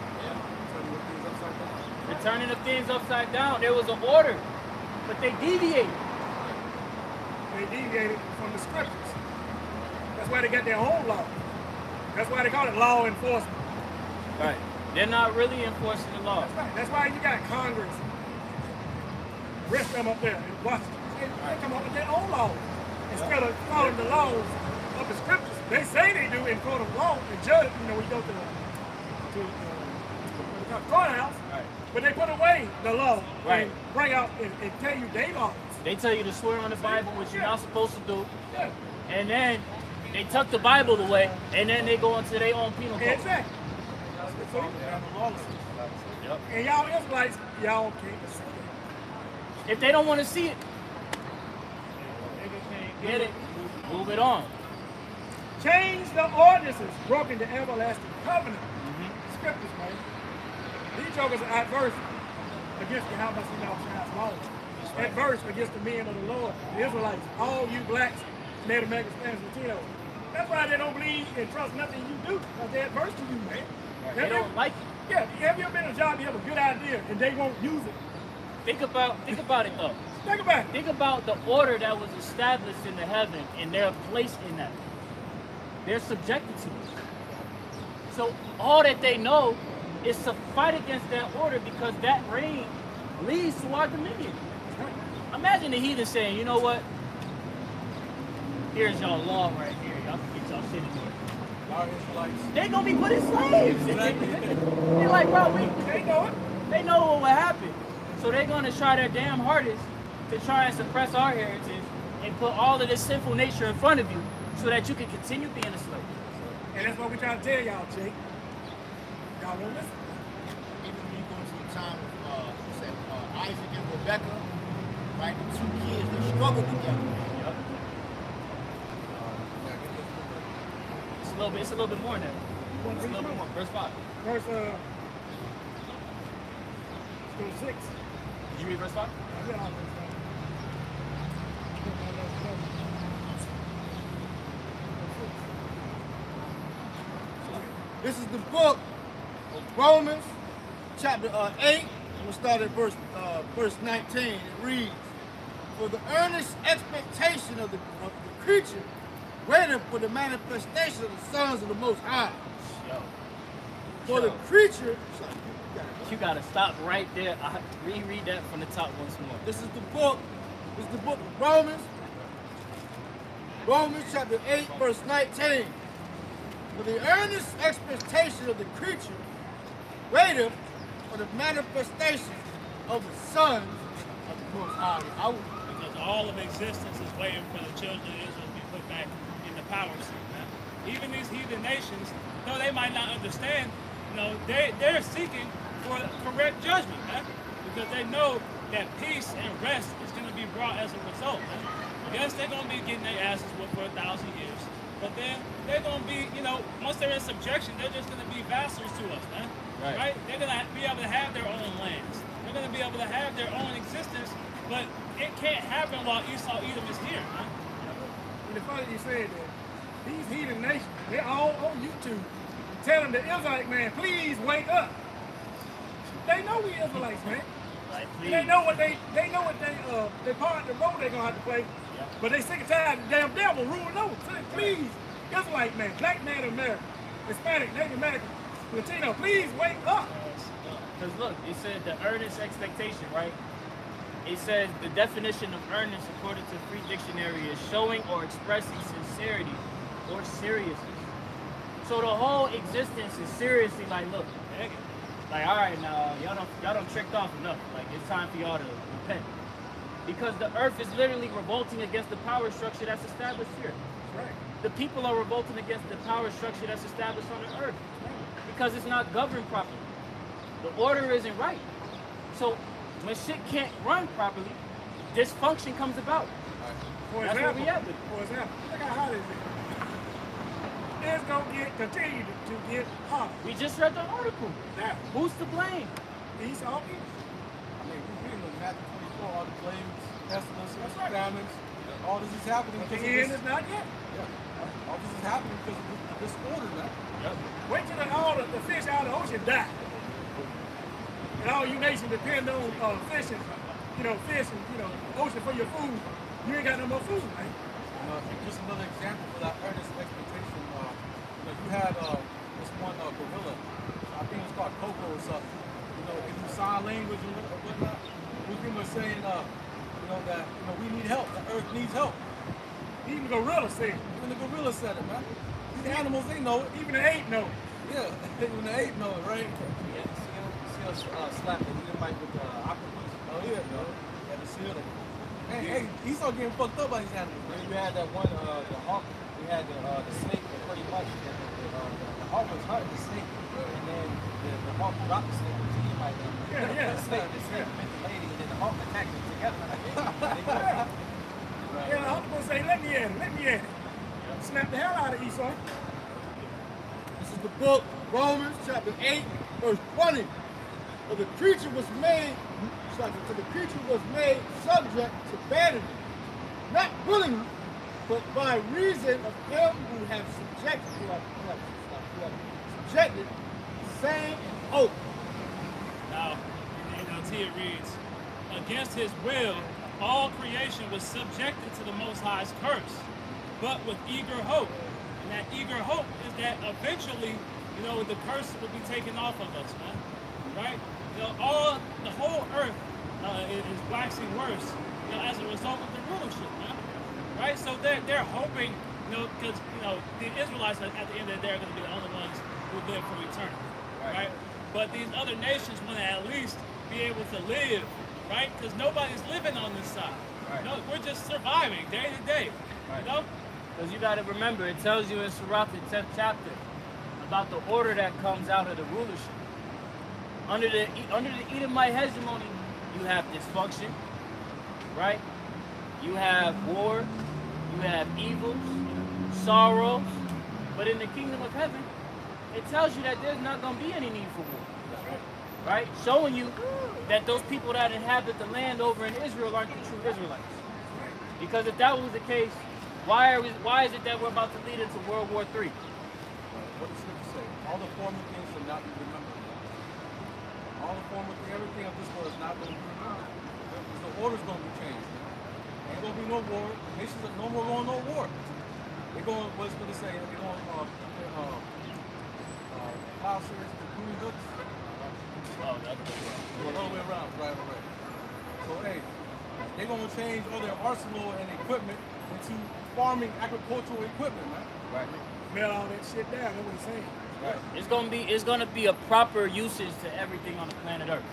They're turning the things upside down. There was an order, but they deviated. They deviated from the scriptures. That's why they got their own law. That's why they call it law enforcement. Right. They're not really enforcing the law. That's right. That's why you got Congress. Rest them up there in Washington. They come up with their own laws instead of following the laws of the scriptures. They say they do in court of law. The judge, you know, we go to the courthouse, Right. but they put away the law Right. and bring out and tell you they laws. They tell you to swear on the Bible, which you're not supposed to do, Yeah, and then they tuck the Bible away, and then they go into their own penal code. exactly. So, Yep. and y'all Israelites, y'all can't see it. If they don't want to see it, get it, move it on. Change the ordinances, broken the everlasting covenant. Scriptures, man. These jokers are adverse against the house of God's laws. Adverse against the men of the Lord, the Israelites, all you blacks, Native Americans, Spanish, Latinos. That's why they don't believe and trust nothing you do, because they're adverse to you, man. They don't like it. Yeah, have you ever been in a job, you have a good idea, and they won't use it? Think about it though. Think about it. Think about the order that was established in the heaven and their place in that. They're subjected to it. So all that they know is to fight against that order because that reign leads to our dominion. Imagine the heathen saying, you know what? Here's y'all law right here. Y'all can get y'all shit in order. Our Israelites. They gonna be put in slaves. They're like, bro, they know it. They know what will happen. So they're gonna try their damn hardest to try and suppress our heritage and put all of this sinful nature in front of you so that you can continue being a slave. And that's what we try to tell y'all, Jake. Y'all won't listen. Even when you go to the time of Isaac and Rebecca, right? The two kids that struggled together. Yep. It's a little bit more than that. It's a little bit more. Verse 5. Verse, let's go to 6. Did you read verse 5? I read all verse 5. This is the book of Romans, chapter 8. We'll start at verse 19. It reads, "For the earnest expectation of the creature waiting for the manifestation of the sons of the Most High. Yo. For the creature..." You gotta stop right there. I reread that from the top once more. This is the book of Romans. Romans chapter 8, verse 19. "For the earnest expectation of the creature waiteth for the manifestation of the sons of the Most High." Because all of existence is waiting for the children of Israel to be put back in the power seat, man. Even these heathen nations, though they might not understand, you know, they're seeking for correct judgment, man. Because they know that peace and rest is going to be brought as a result, man. Yes, they're going to be getting their asses whipped for 1,000 years. But then they're going to be, you know, once they're in subjection, they're just going to be vassals to us, man. Right? They're going to be able to have their own lands. They're going to be able to have their own existence, but it can't happen while Esau Edom is here, man. And the funny you said that these heathen nations, they're all on YouTube telling the Israelite man, please wake up. They know we Israelites, man. Like, They know what they part of the role they're gonna have to play. Yeah. But they sick and tired of the damn devil ruling over. Say, please, Israelite man, black man, American, Hispanic, Native American, Latino, please wake up. Because look, it said the earnest expectation, right? It says the definition of earnest, according to Free Dictionary, is showing or expressing sincerity or seriousness. So the whole existence is seriously like, look, like, all right, now y'all don't tricked off enough. Like, it's time for y'all to repent, because the earth is literally revolting against the power structure that's established here. Right. The people are revolting against the power structure that's established on the earth because it's not governed properly. The order isn't right. So when shit can't run properly, dysfunction comes about. For That's where we example, at with it. for example, look how hot it is. just gonna continue to get hot. We just read the article. Now, Who's to blame? Esau is. I mean, we read in Matthew 24, all the plagues, pestilences, famines, all this is happening The because of end this. is not yet. Yeah. All this is happening because of this order, man. Wait till all the fish out of the ocean die. And all you nations depend on fishing, fish and, ocean for your food. You ain't got no more food, man. Just another example for that earnest expectation. You had this one gorilla, I think it's called Coco or something. They do sign language and whatnot. We pretty much saying, that we need help. The earth needs help. Even the gorilla said it. Even the gorilla said it, man. These animals, they know it. Even the ape know it. Yeah, even the ape know it, right? Yeah, seal slap the Edomite with the octopus. Oh yeah, no. Yeah, the seal. Hey, Esau getting fucked up by these animals. Then you had that one, the hawk. We had the snake, but pretty much the hawk was hunting the snake, and then the hawk dropped the snake, which he might Yeah. The snake met the lady, and then the hawk attacked them together. Yeah, I'm gonna say, let me at it. Snap the hell out of Esau. This is the book, Romans chapter 8, verse 20. For the creature was made, subject to vanity, not willingly, but by reason of him who have subjected the same oath. Now, in NLT it reads, against his will, all creation was subjected to the Most High's curse, but with eager hope. And that eager hope is that eventually, the curse will be taken off of us, man. Right? The whole earth is waxing worse, as a result of the rulership, man. Right? So they're hoping, because the Israelites at the end of the day are going to be the only ones who live for eternity, right? But these other nations want to at least be able to live, right? Because nobody's living on this side. Right. No, we're just surviving day to day. Right. Because you got to remember, it tells you in Sirach, the 10th chapter, about the order that comes out of the rulership. Under the Edomite hegemony, you have dysfunction, right? You have war, you have evils, sorrows, but in the kingdom of heaven, it tells you that there's not going to be any need for war, right? Showing you that those people that inhabit the land over in Israel aren't the true Israelites. Because if that was the case, why is it that we're about to lead into World War III? What does Scripture say? All the former things shall not be remembered. All the former things, everything of this world is not going to be remembered. Because the order's going to be changed. Ain't going to be no war. Nations are no more going no war. They're going, what's going to say? They're going plowshares to pruning hooks. Oh, that's Going all the way around, right. So, hey, they're going to change all their arsenal and equipment into farming agricultural equipment, man. Right. Melt all that shit down. That's what he's saying. Right. It's gonna be a proper usage to everything on the planet Earth.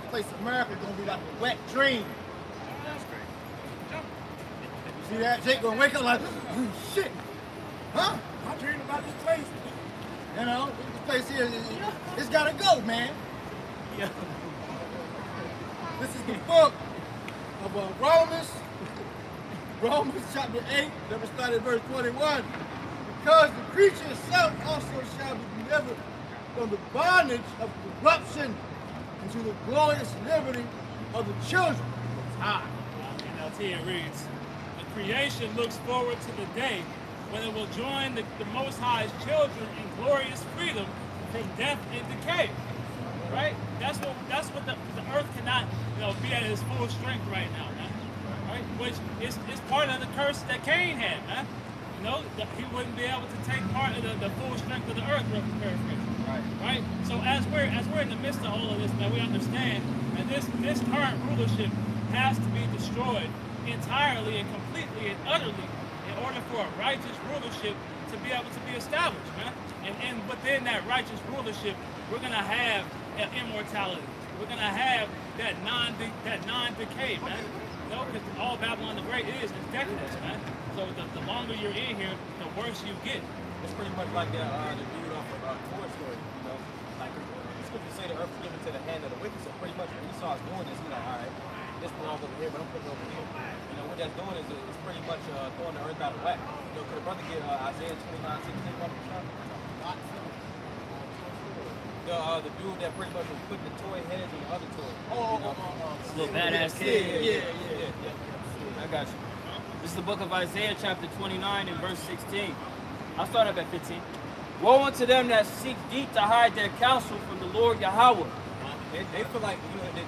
This place America is gonna be like a wet dream. That's great. You see that? Jake gonna wake up like, oh, shit. Huh? I'm dreaming about this place. This place here, it's gotta go, man. Yeah. This is the book of Romans chapter 8, never started verse 21. Because the creature itself also shall be delivered from the bondage of corruption into the glorious liberty of the children of God. NLT it reads, the creation looks forward to the day when it will join the Most High's children in glorious freedom from death and decay. Right? That's what the earth cannot, be at its full strength right now, man. Right? Which is part of the curse that Cain had, man. He wouldn't be able to take part of the full strength of the earth, right? So as we're in the midst of all of this, man, we understand that this current rulership has to be destroyed entirely and completely and utterly in order for a righteous rulership to be able to be established, man. And within that righteous rulership, we're gonna have immortality. We're gonna have that non-decay, man. Because all Babylon the Great is decadence, man. So the longer you're in here, the worse you get. It's pretty much like the dude off of Toy Story, Like, the scriptures say the earth was given to the hand of the wicked, so pretty much when Esau's doing this, he's like, all right, this belongs over here, but I'm putting it over here. You know, what that's doing is it's pretty much throwing the earth out of whack. You know, could a brother get Isaiah 29:16 from the shop? The dude that pretty much was putting the toy heads in the other toy. Little badass kid. Yeah. I got you. This is the book of Isaiah, chapter 29 and verse 16. I'll start up at 15. Woe unto them that seek deep to hide their counsel from the Lord Yahweh. They feel like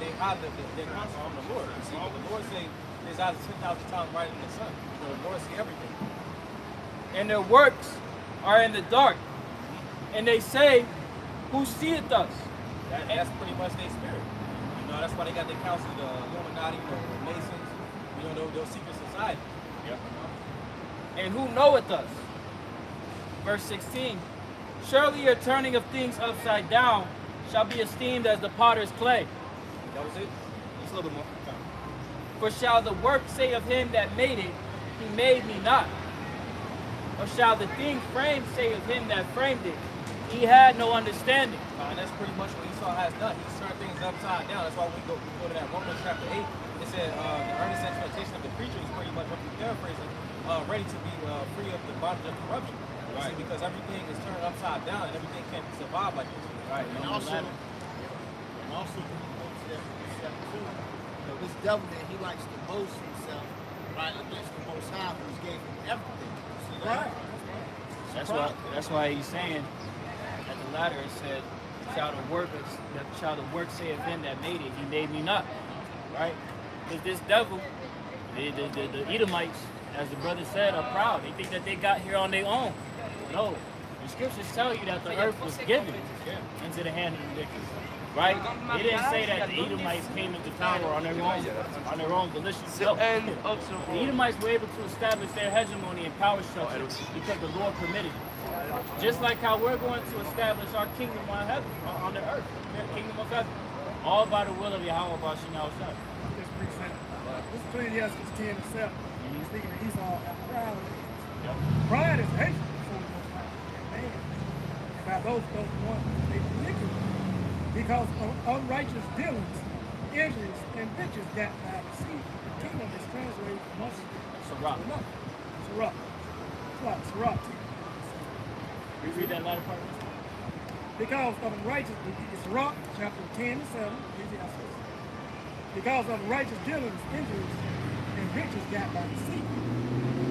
they hide their counsel from the Lord. You see, the Lord say there's out of 10,000 times brighter than the sun. You know, the Lord see everything. And their works are in the dark. And they say, who seeth us? That's pretty much their spirit. You know, that's why they got their council, the Illuminati, the Masons, you know, those secret society. Yep. And who knoweth us? Verse 16. Surely your turning of things upside down shall be esteemed as the potter's clay. That was it? Just a little bit more. For shall the work say of him that made it, he made me not? Or shall the thing framed say of him that framed it, he had no understanding? And that's pretty much what Esau has done. He's turned things upside down. That's why we go to that Romans chapter 8. It said the earnest expectation of the creature is pretty much, what we paraphrasing, ready to be free of the bondage of corruption. Right. See, because everything is turned upside down and everything can't survive like this. Right. And also, when you go to that precept too, you know, this devil man, he likes to boast himself right against the Most High, who's gave him everything. See that? Right. That's why he's saying at the latter it said, shall the work say of him that made it, he made me not. Right? Because this devil, the Edomites, as the brother said, are proud. They think that they got here on their own. No. The scriptures tell you that the earth was given into the hand of the wicked. Right? It didn't say that the Edomites came into power on their own volition. No. The Edomites were able to establish their hegemony and power structure because the Lord permitted it. Just like how we're going to establish our kingdom on heaven, on the earth, the kingdom of heaven. All by the will of Yahweh Bashem Yahushua. This is Ecclesiastes 10 and 7. Speaking of Esau, pride is pride is hatred before the Most High. Man, by those ones, they wicked because of unrighteous dealings, injuries, and riches got by the sea. The kingdom is translated from us. Sarah. Sarah. You read that latter part? Because of unrighteous, it's Rock, chapter 10 and 7, Ecclesiastes. Because of unrighteous dealings, injuries, and riches got by the sea.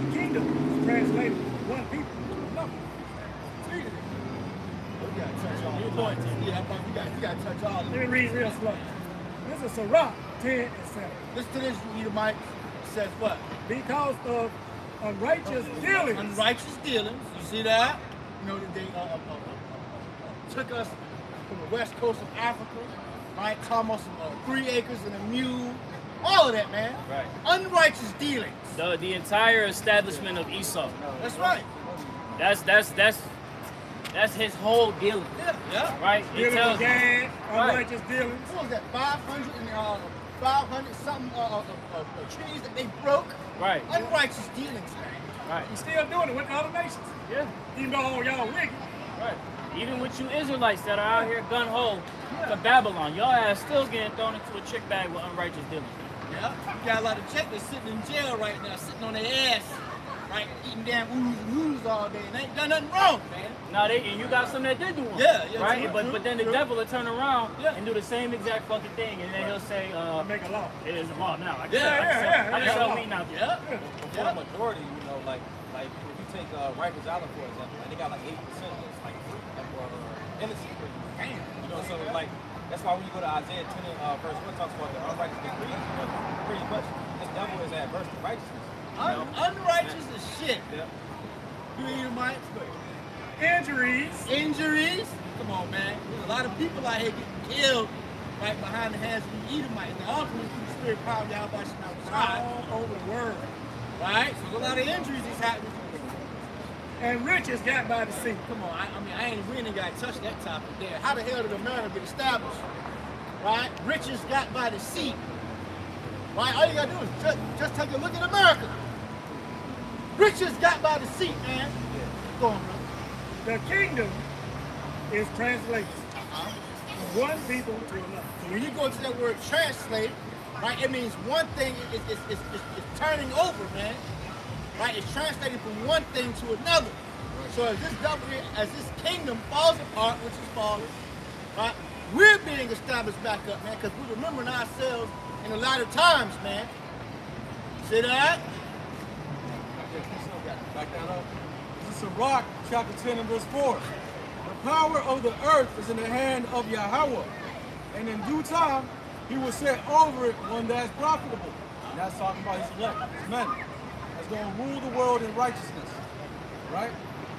The kingdom is translated from one people to another. See it? We got to touch all of them. Yeah, we got to touch all of Let them. me read real slow. This is Sirach 10 and 7. Listen to this, Edomite. It says what? Because of unrighteous dealings. Unrighteous dealings. You see that? You know that they took us from the west coast of Africa, right? Talking about some 3 acres and a mule. All of that, man. Right. Unrighteous dealings. The entire establishment of Esau. That's right. That's his whole dealing. Yeah. Right? It Dealing tells with gang, unrighteous dealings. What was that? 500 something trees that they broke. Right. Unrighteous dealings, man. Right. He's still doing it with the other nations. Yeah. Even though all y'all wicked. Right. Even with you Israelites that are out here gun-ho for Babylon, y'all ass still getting thrown into a trick bag with unrighteous dealings. Yeah. You got a lot of checkers sitting in jail right now, sitting on their ass, right, eating damn ooze and ooze all day, and they ain't done nothing wrong, man. Now and you got some that did do one. Yeah, right? true, But then the true. devil will turn around Yeah. and do the same exact fucking thing, and then he'll say, Make a law. it is a law now. I can Yeah. sell weed now. Yeah. For the majority, you know, like if you take Rikers Island, for example, and they got like 80% that's like innocent. Damn. You know, so like, that's why when you go to Isaiah 10 verse 1 talks about the unrighteous decrees, you know, pretty much this devil is adverse to righteousness. You know? Unrighteous as shit. Yeah. You Edomites, Injuries. Come on, man. There's a lot of people out here getting killed right behind the hands of the Edomites. And ultimately through the spirit power of Yahweh outside. All over the world. Right? So there's a lot of injuries that's happening. And riches got by the sea. Come on, we ain't got to touch that topic there. How the hell did America get established? Right? Riches got by the sea. Right? All you gotta do is just take a look at America. Riches got by the sea, man. Go on, brother. The kingdom is translated from one people to another. So when you go to that word translate, right? It means one thing is turning over, man. Right? It's translating from one thing to another. So as this kingdom falls apart, which is falling, right? We're being established back up, man, because we're remembering ourselves in the latter times, man. See that? Back that up. This is Sirach, chapter 10 and verse 4. The power of the earth is in the hand of Yahweh, and in due time he will set over it one that is profitable. And that's talking about his elect, his men. That's going to rule the world in righteousness, right?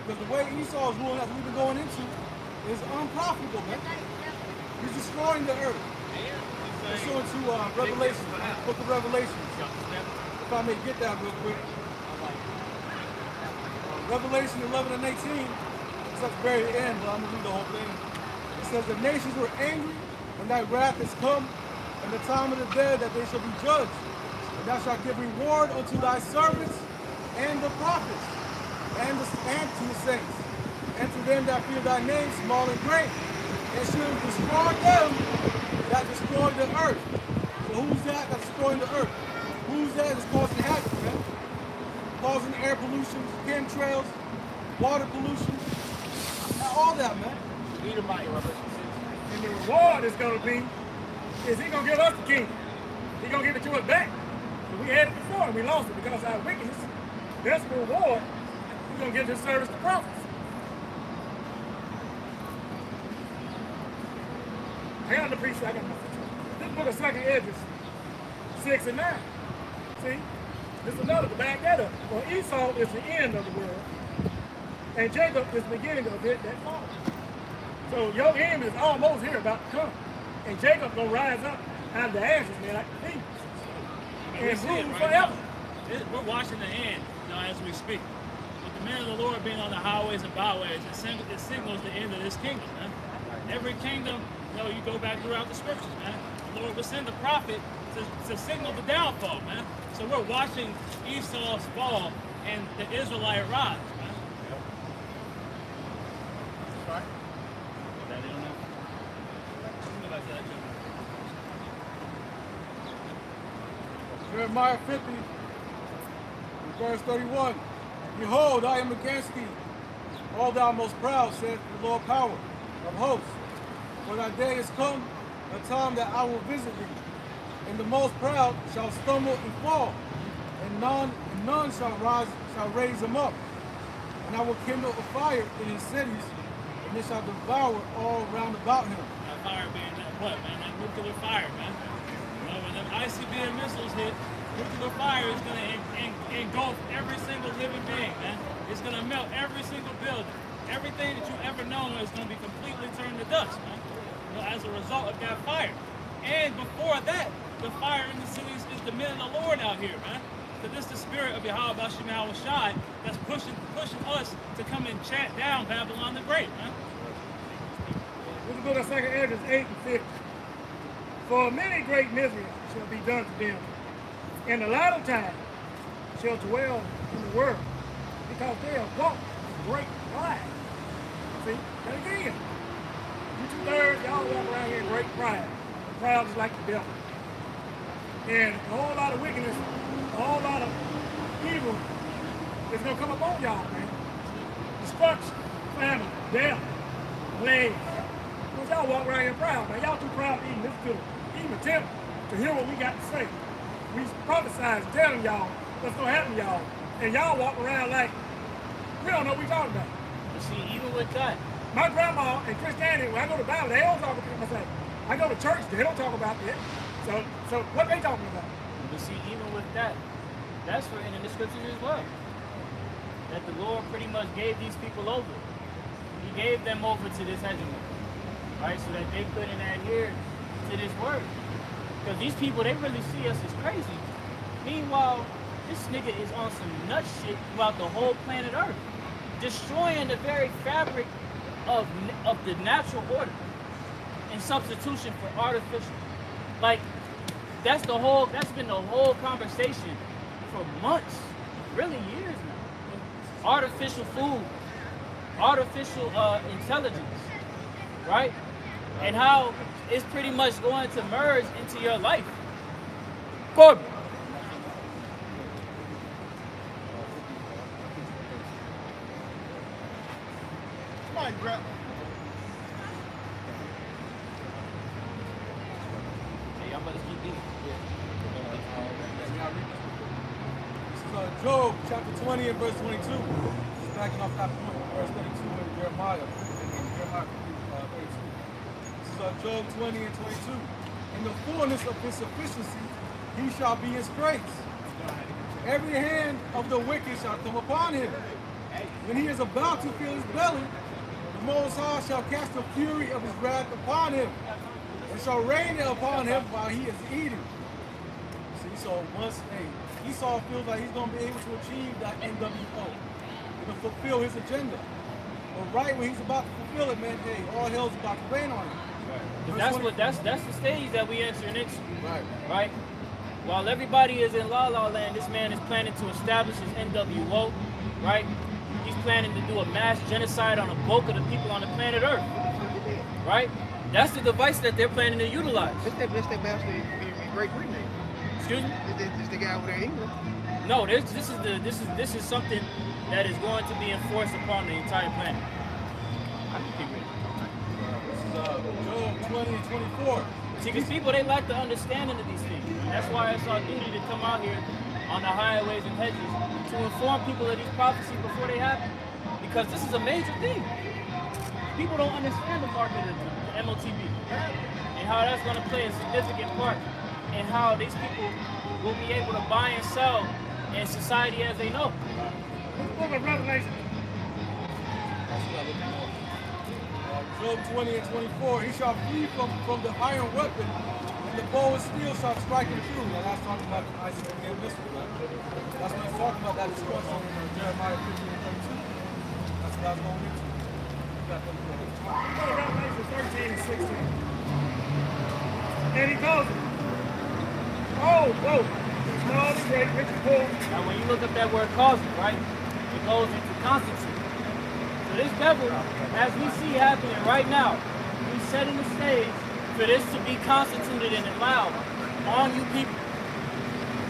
Because the way Esau is ruling that we've been going into is unprofitable, man. He's destroying the earth. Let's go into Revelation, book of Revelation. If I may get that real quick. Revelation 11 and 18, it's at the very end, but I'm going to read the whole thing. It says, the nations were angry, and thy wrath is come, and the time of the dead that they shall be judged. And thou shalt give reward unto thy servants and the prophets, and to the saints, and to them that fear thy name, small and great, and shall destroy them that destroy the earth. So who's that that's destroying the earth? Who's that that's causing havoc, man? Causing air pollution, chemtrails, water pollution, all that, man. And the reward is going to be, is he going to give us the kingdom? He's going to give it to us back. But we had it before and we lost it because of our wickedness. That's the reward. He's going to give his service to prophets. I got the priest, I got my this book of Second Edges, 6 and 9. See? This is another to back that up. Well, Esau is the end of the world, and Jacob is the beginning of it that follows. So your end is almost here, about to come. And Jacob gonna rise up out of the ashes, man, like the Phoenix. And rule forever. We're watching the end, as we speak. With the men of the Lord being on the highways and byways, it signals the end of this kingdom, man. Every kingdom, you go back throughout the scriptures, man. The Lord will send the prophet to signal the downfall, man. So we're watching Esau's fall and the Israelite rise, man. That's right. That in there? Go back to that, Jeremiah 50, verse 31. Behold, I am against thee, all thou most proud, saith the Lord power of hosts. For thy day is come, the time that I will visit thee. And the most proud shall stumble and fall, and none shall raise him up. And I will kindle a fire in his cities, and it shall devour all round about him. That fire being that what, man? That nuclear fire, man. When them ICBM missiles hit, nuclear fire is going to engulf every single living being, man. It's going to melt every single building. Everything that you ever known is going to be completely turned to dust, man. As a result of that fire. And before that, the fire in the cities is the men of the Lord out here, man. So this is the spirit of Yahweh Bashim Shai that's pushing us to come and chat down Babylon the Great, man. Let's go to 2 Edges 8 and 50. For many great miseries shall be done to them, and the latter time shall dwell in the world, because they have walked in great pride. See? And again, you two-thirds, y'all walk around here in great pride. And proud is like the devil. And a whole lot of wickedness, a whole lot of evil is going to come upon y'all, man. Destruction, famine, death, plague. Because y'all walk around here proud, man. Y'all too proud to even listen to even attempt to hear what we got to say. We prophesize telling y'all what's going to happen to y'all. And y'all walk around like, we don't know what we talking about. You see, even with that, My grandma and Christianity, when I go to Bible, they don't talk about it. I go to church, they don't talk about it. So what they talking about? you see, even with that, that's written in the scriptures as well. That the Lord pretty much gave these people over. He gave them over to this hegemony, right? So that they couldn't adhere to this word. Because these people, they really see us as crazy. Meanwhile, this nigga is on some nut shit throughout the whole planet Earth, destroying the very fabric of the natural order in substitution for artificial. Like, that's been the whole conversation for months, really years now. Artificial food, artificial intelligence, right? And how it's pretty much going to merge into your life. Report. Come on, Brett. Hey, y'all better keep eating. This is Job chapter 20 and verse 22. This is backing off that point, verse 32 in Jeremiah. In Jeremiah 32. This is Job 20 and 22. In the fullness of his sufficiency, he shall be his grace. Every hand of the wicked shall come upon him. When he is about to fill his belly, the Most High shall cast the fury of his wrath upon him, and shall rain it upon him while he is eating. See, so once Esau feels like he's going to be able to achieve that NWO, to fulfill his agenda. But right when he's about to fulfill it, man, hey, all hell's about to rain on him. That's the stage that we entering into. Right. Right? While everybody is in La La Land, this man is planning to establish his NWO, right? He's planning to do a mass genocide on the bulk of the people on the planet Earth, right? That's the device that they're planning to utilize. That's that bastard in Great Britain. Excuse me? This the guy over there in England. No, this is something that is going to be enforced upon the entire planet. I can keep reading. This is Job 20 and 24. See, because people, they lack the understanding of these things. And that's why it's our duty to come out here on the highways and hedges to inform people of these prophecies before they happen. Because this is a major thing. People don't understand the market of the MOTB and how that's going to play a significant part in how these people will be able to buy and sell in society as they know. Book of Revelation. Job 20 and 24. He shall flee from the iron weapon, and the bow of steel shall strike him through. Now that's talking about the ICBM missile. Right? That's what he's talking about, that destruction in Jeremiah 15 and 32. That's what I was going into. Book of Revelation 13 and 16. And he calls it. Oh, whoa. Small and great, rich and poor. Now, when you look up that word causing, right, it goes into Constantine. So this devil, as we see happening right now, he's setting the stage for this to be constituted and allowed on you people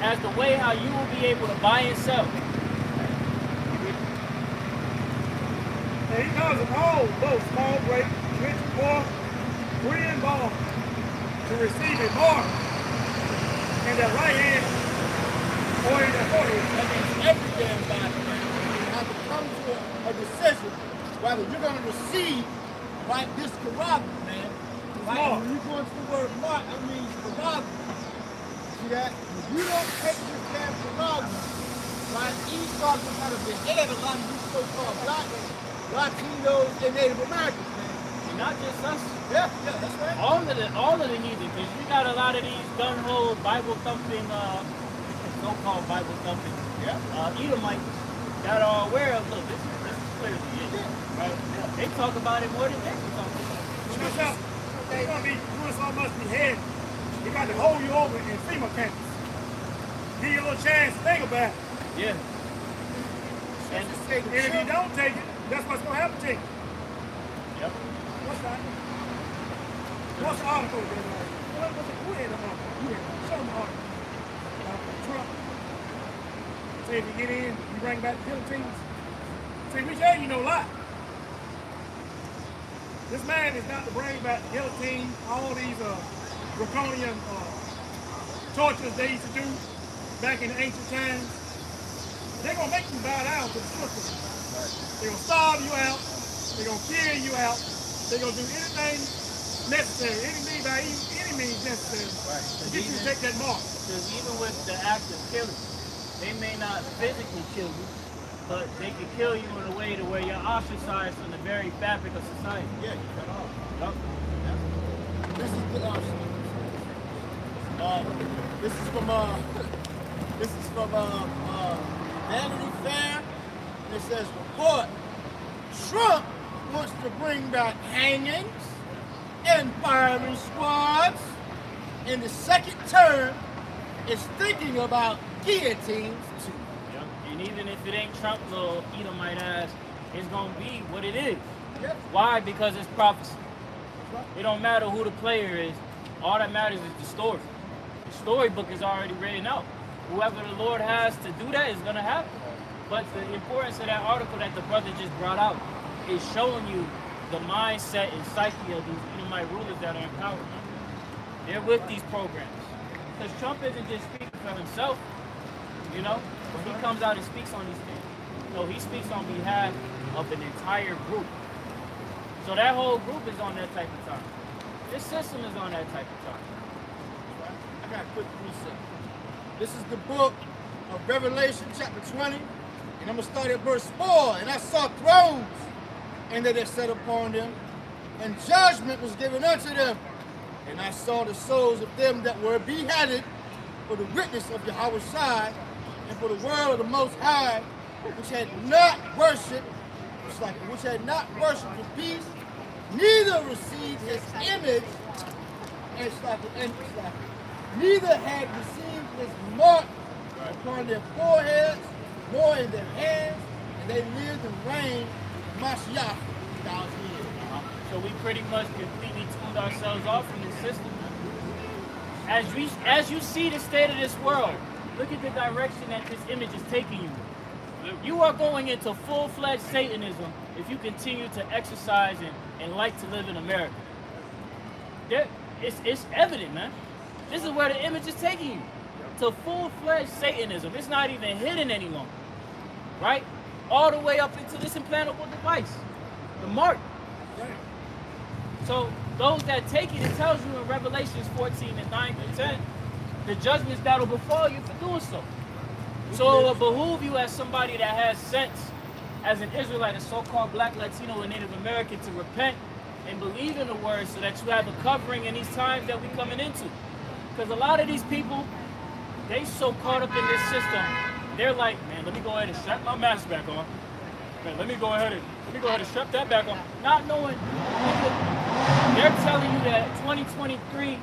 as the way how you will be able to buy and sell. And he calls it all, both small, great, rich, poor, free and bond, to receive a mark in their right hand or in their forehead. That means every damn body, man, you have to come to a decision whether you're going to receive, right, this carabin, man. Right? When you go into the word mark, that means carabin. See that? If you don't take this damn carabin, right, Esau is going to behead a lot of these so-called black Latinos and Native Americans, man. And not just us. Yeah, that's right. All of the heathen, because you got a lot of these gun-ho, Bible-thumping, so-called Bible-thumping Edomites that are aware of, look, this is clearly it, right? They talk about it more than they can talk about it. What's up? They're going to be doing so much behead. He got to hold you over in FEMA camps. Give you a little chance to think about it. Yeah. And if you don't take it, that's what's going to happen to you. Yep. What's that? What's the article? Who had the article? You had it. Show them the article. Trump. Say if you get in, you bring back the guillotines. See, we tell you no lie. This man is not to bring back the guillotine, all these draconian tortures they used to do back in the ancient times. They're going to make you bow down to the system. They're going to starve you out. They're going to kill you out. They're going to do anything necessary, any means necessary to get you to take that mark. Because even with the act of killing, they may not physically kill you, but they can kill you in a way to where you're ostracized from the very fabric of society. Yeah, you cut off. Yep. This is the this is from Vanity Fair, and it says report: Trump wants to bring back hangings and firing squads. In the second term, is thinking about guillotines too. Yep. And even if it ain't Trump, little Edomite ass, it's gonna be what it is. Yep. Why? Because it's prophecy. It don't matter who the player is. All that matters is the story. The storybook is already written out. Whoever the Lord has to do that is going to happen. But the importance of that article that the brother just brought out is showing you the mindset and psyche of these Edomite rulers that are in power. They're with these programs. Because Trump isn't just speaking for himself, you know? He comes out and speaks on these things. No, he speaks on behalf of an entire group. So that whole group is on that type of time. This system is on that type of time. I got a quick precept. This is the book of Revelation, chapter 20, and I'm going to start at verse 4. And I saw thrones, and they that sat upon them, and judgment was given unto them. And I saw the souls of them that were beheaded for the witness of Yahweh Shai, and for the word of the Most High, which had not worshipped, which had not worshipped the beast, neither received his image, neither had received his mark upon their foreheads, nor in their hands, and they lived and reigned Mashiach 1,000 years. So we pretty much completely tuned ourselves off from this system. As you see the state of this world, look at the direction that this image is taking you. You are going into full-fledged Satanism if you continue to exercise and like to live in America. It's evident, man. This is where the image is taking you. To full-fledged Satanism. It's not even hidden any longer. Right? All the way up into this implantable device. The mark. So those that take it, it tells you in Revelations 14 and 9 and 10, the judgments that will befall you for doing so. So it will behoove you as somebody that has sense, as an Israelite, a so-called Black, Latino, and Native American, to repent and believe in the word so that you have a covering in these times that we're coming into. Because a lot of these people, they so caught up in this system, they're like, man, let me go ahead and strap my mask back on. Man, let me go ahead and strap that back on. Not knowing, they're telling you that 2023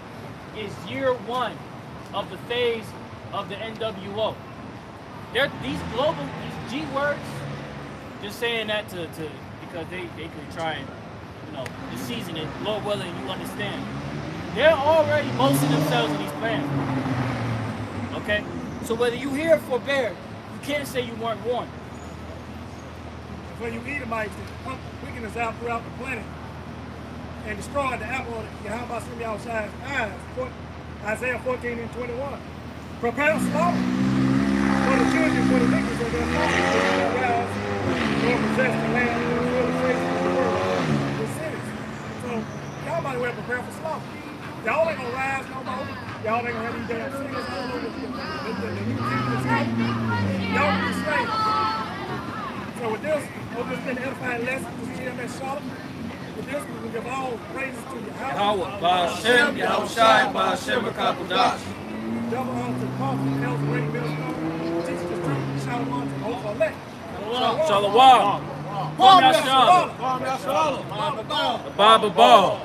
is year one of the phase of the NWO. These G words, just saying that to because they could try and, you know, to season it. Lord willing, you understand. They're already boasting themselves in these plans. Okay? So whether you hear or forbear, you can't say you weren't warned. For you Edomites that pump wickedness out throughout the planet and destroy the apple of Yahweh Shai's eyes. Isaiah 14 and 21. Prepare slaughter for the children, for the wickedness of their fathers, so they will rise nor possess the land and fill the face of the world with cities. So y'all might well prepare for slaughter. Y'all ain't gonna rise no more. Y'all ain't gonna have these damn cities all over the new kingdom is coming. Y'all will be slaves. So with this, hope it's been an edifying lesson to CMS Charlotte. With this, we will give all praises to Yahweh. Ba'ashem, Yahushai, Ba'ashem, Akakodash. Double honor to the Prophet, the Elder Great Minister, teachers the truth, Shalom to the whole elect. Shalom. Kwame Yashala. Yashala. Baba Ball.